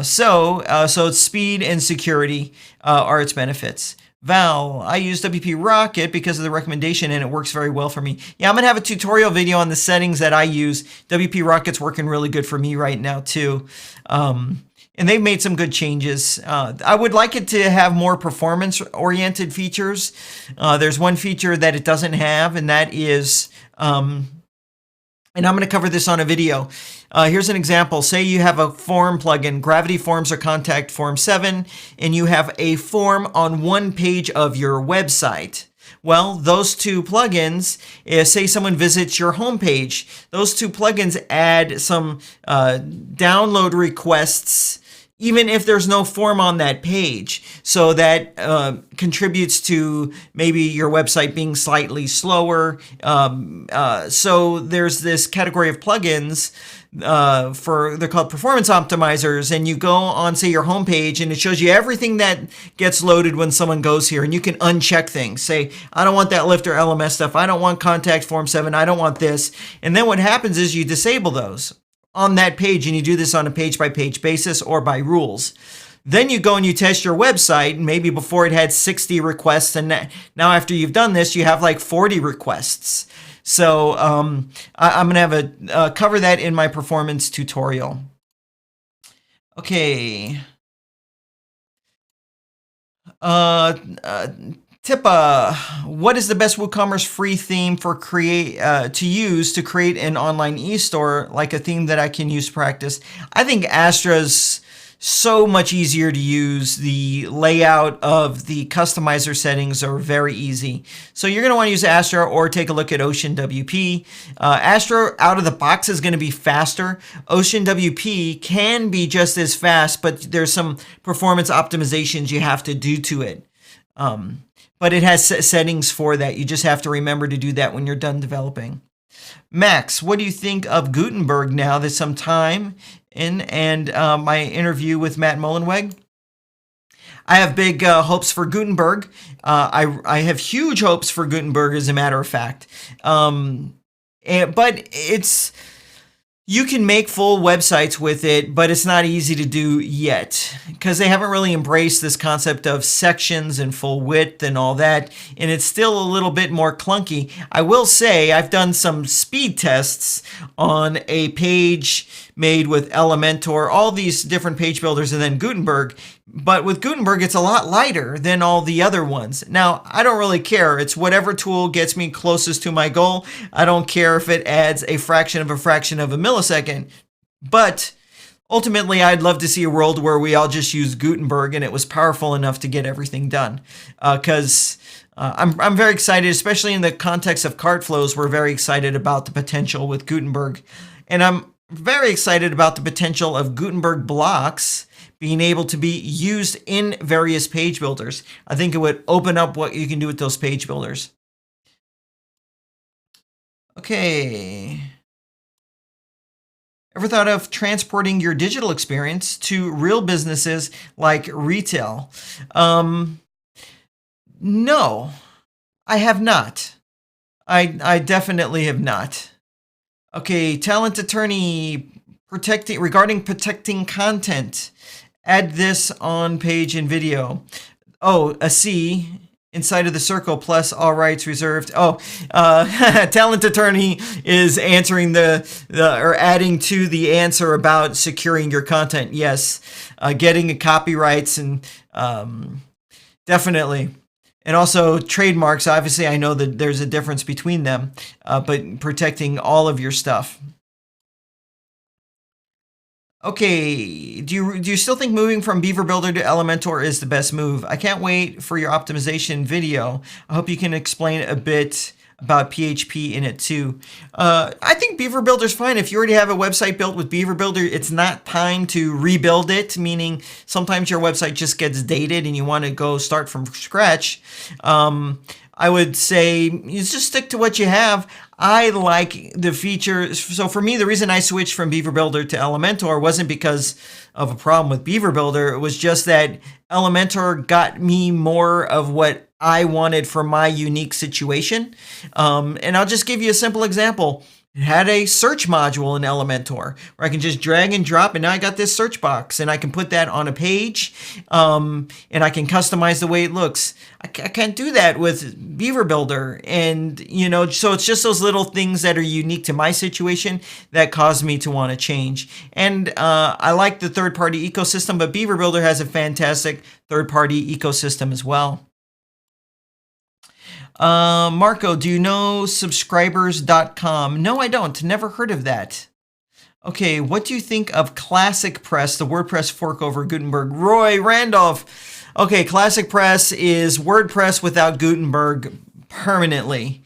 So it's speed and security are its benefits. Val, I use WP Rocket because of the recommendation and it works very well for me. Yeah, I'm going to have a tutorial video on the settings that I use. WP Rocket's working really good for me right now too. And they've made some good changes. I would like it to have more performance-oriented features. There's one feature that it doesn't have, and that is, and I'm going to cover this on a video. Here's an example. Say you have a form plugin, Gravity Forms or Contact Form 7, and you have a form on one page of your website. Well, those two plugins, say someone visits your homepage, those two plugins add some download requests even if there's no form on that page. So that contributes to maybe your website being slightly slower. So there's this category of plugins they're called performance optimizers, and you go on, say, your homepage, and it shows you everything that gets loaded when someone goes here, and you can uncheck things. Say, I don't want that Lifter LMS stuff. I don't want Contact Form 7. I don't want this. And then what happens is you disable those on that page, and you do this on a page-by-page basis or by rules. Then you go and you test your website, and maybe before it had 60 requests, and now after you've done this, you have like 40 requests. So I'm going to have cover that in my performance tutorial. Okay. Tippa, what is the best WooCommerce free theme for to use to create an online e-store, like a theme that I can use to practice? I think Astra's so much easier to use. The layout of the customizer settings are very easy. So you're going to want to use Astra or take a look at Ocean WP. Astra out of the box is going to be faster. Ocean WP can be just as fast, but there's some performance optimizations you have to do to it. But it has settings for that. You just have to remember to do that when you're done developing. Max, what do you think of Gutenberg now that some time in and my interview with Matt Mullenweg? I have big hopes for Gutenberg. I have huge hopes for Gutenberg, as a matter of fact. But you can make full websites with it, but it's not easy to do yet because they haven't really embraced this concept of sections and full width and all that. And it's still a little bit more clunky. I will say I've done some speed tests on a page made with Elementor, all these different page builders, and then Gutenberg. But with Gutenberg, it's a lot lighter than all the other ones. Now, I don't really care. It's whatever tool gets me closest to my goal. I don't care if it adds a fraction of a millisecond. But ultimately, I'd love to see a world where we all just use Gutenberg and it was powerful enough to get everything done. Because I'm very excited, especially in the context of cart flows. We're very excited about the potential with Gutenberg. And I'm very excited about the potential of Gutenberg blocks being able to be used in various page builders. I think it would open up what you can do with those page builders. Okay. Ever thought of transporting your digital experience to real businesses like retail? No, I have not. I definitely have not. Okay, talent attorney regarding protecting content. Add this on page and video. Oh, a C inside of the circle plus all rights reserved. Oh, talent attorney is answering or adding to the answer about securing your content. Yes, getting copyrights and definitely. And also trademarks. Obviously, I know that there's a difference between them, but protecting all of your stuff. Okay, do you still think moving from Beaver Builder to Elementor is the best move? I can't wait for your optimization video. I hope you can explain a bit about PHP in it too. I think Beaver Builder's fine. If you already have a website built with Beaver Builder, it's not time to rebuild it, meaning sometimes your website just gets dated and you want to go start from scratch. I would say you just stick to what you have. I like the features. So for me, the reason I switched from Beaver Builder to Elementor wasn't because of a problem with Beaver Builder. It was just that Elementor got me more of what I wanted for my unique situation. And I'll just give you a simple example. It had a search module in Elementor where I can just drag and drop, and now I got this search box, and I can put that on a page, and I can customize the way it looks. I can't do that with Beaver Builder, and so it's just those little things that are unique to my situation that cause me to want to change. And I like the third-party ecosystem, but Beaver Builder has a fantastic third-party ecosystem as well. Marco, do you know subscribers.com? No, I don't. Never heard of that. Okay, what do you think of Classic Press, the WordPress fork over Gutenberg? Roy Randolph. Okay, Classic Press is WordPress without Gutenberg permanently.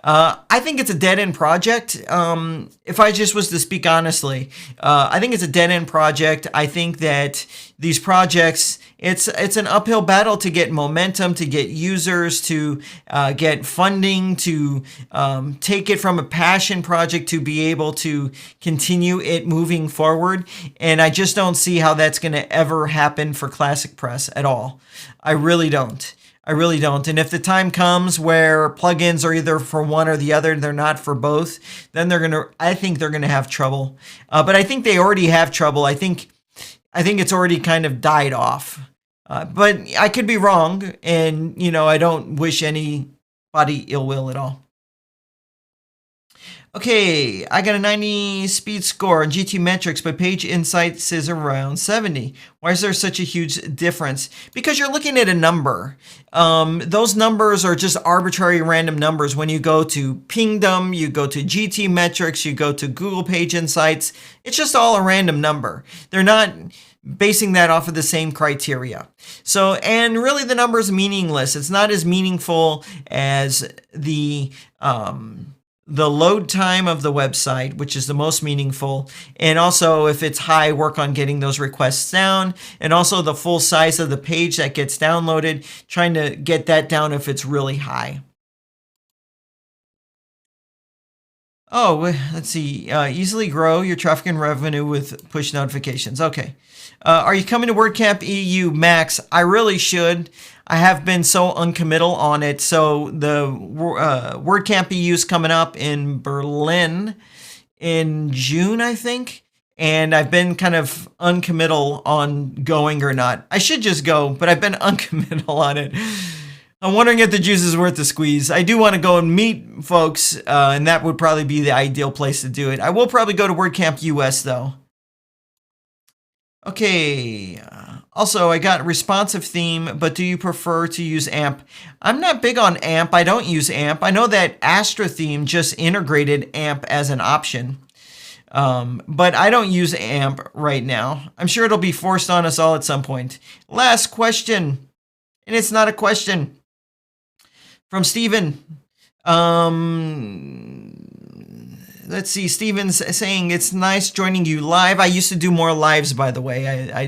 I think it's a dead-end project. If I just was to speak honestly, I think it's a dead-end project. I think that these projects, it's an uphill battle to get momentum, to get users, to get funding, to take it from a passion project to be able to continue it moving forward. And I just don't see how that's going to ever happen for Classic Press at all. I really don't. I really don't. And if the time comes where plugins are either for one or the other, they're not for both, then I think they're gonna have trouble. But I think they already have trouble. I think it's already kind of died off. But I could be wrong, and I don't wish anybody ill will at all. Okay, I got a 90 speed score on GT metrics, but Page Insights is around 70. Why is there such a huge difference? Because you're looking at a number. Those numbers are just arbitrary random numbers. When you go to Pingdom, you go to GT metrics, you go to Google Page Insights, it's just all a random number. They're not basing that off of the same criteria. So, and really the number is meaningless. It's not as meaningful as the load time of the website, which is the most meaningful. And also if it's high, work on getting those requests down. And also the full size of the page that gets downloaded, trying to get that down if it's really high. Oh, let's see. Easily grow your traffic and revenue with push notifications. Okay. Are you coming to WordCamp EU, Max? I really should. I have been so uncommittal on it. So the WordCamp EU is coming up in Berlin in June, I think. And I've been kind of uncommittal on going or not. I should just go, but I've been uncommittal on it. I'm wondering if the juice is worth the squeeze. I do want to go and meet folks, and that would probably be the ideal place to do it. I will probably go to WordCamp US, though. Okay. Also, I got responsive theme, but do you prefer to use AMP? I'm not big on AMP. I don't use AMP. I know that Astra theme just integrated AMP as an option, but I don't use AMP right now. I'm sure it'll be forced on us all at some point. Last question, and it's not a question. From Steven. Let's see. Steven's saying it's nice joining you live. I used to do more lives, by the way. I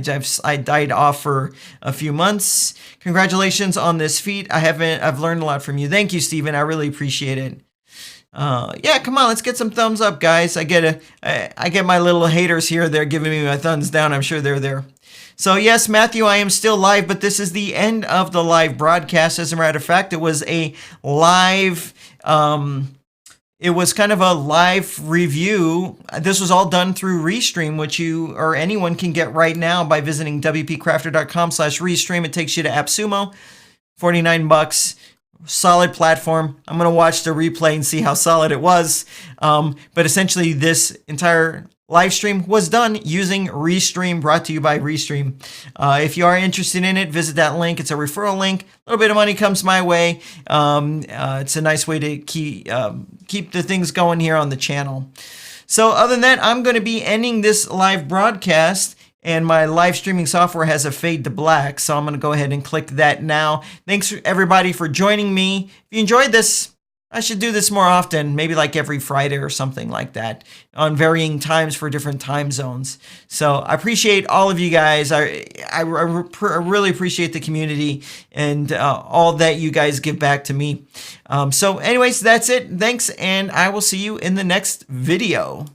died off for a few months. Congratulations on this feat. I've learned a lot from you. Thank you, Steven. I really appreciate it. Yeah, come on, let's get some thumbs up, guys. I get my little haters here. They're giving me my thumbs down. I'm sure they're there. So yes, Matthew, I am still live, but this is the end of the live broadcast. As a matter of fact, it was a live, it was kind of a live review. This was all done through Restream, which you or anyone can get right now by visiting WPCrafter.com/Restream. It takes you to AppSumo, $49. Solid platform. I'm going to watch the replay and see how solid it was. But essentially, this entire live stream was done using Restream, brought to you by Restream. If you are interested in it, visit that link. It's a referral link. A little bit of money comes my way. It's a nice way to keep the things going here on the channel. So other than that, I'm going to be ending this live broadcast. And my live streaming software has a fade to black, so I'm going to go ahead and click that now. Thanks everybody for joining me. If you enjoyed this, I should do this more often, maybe like every Friday or something like that, on varying times for different time zones. So I appreciate all of you guys. I really appreciate the community and all that you guys give back to me. So anyways, that's it. Thanks, and I will see you in the next video.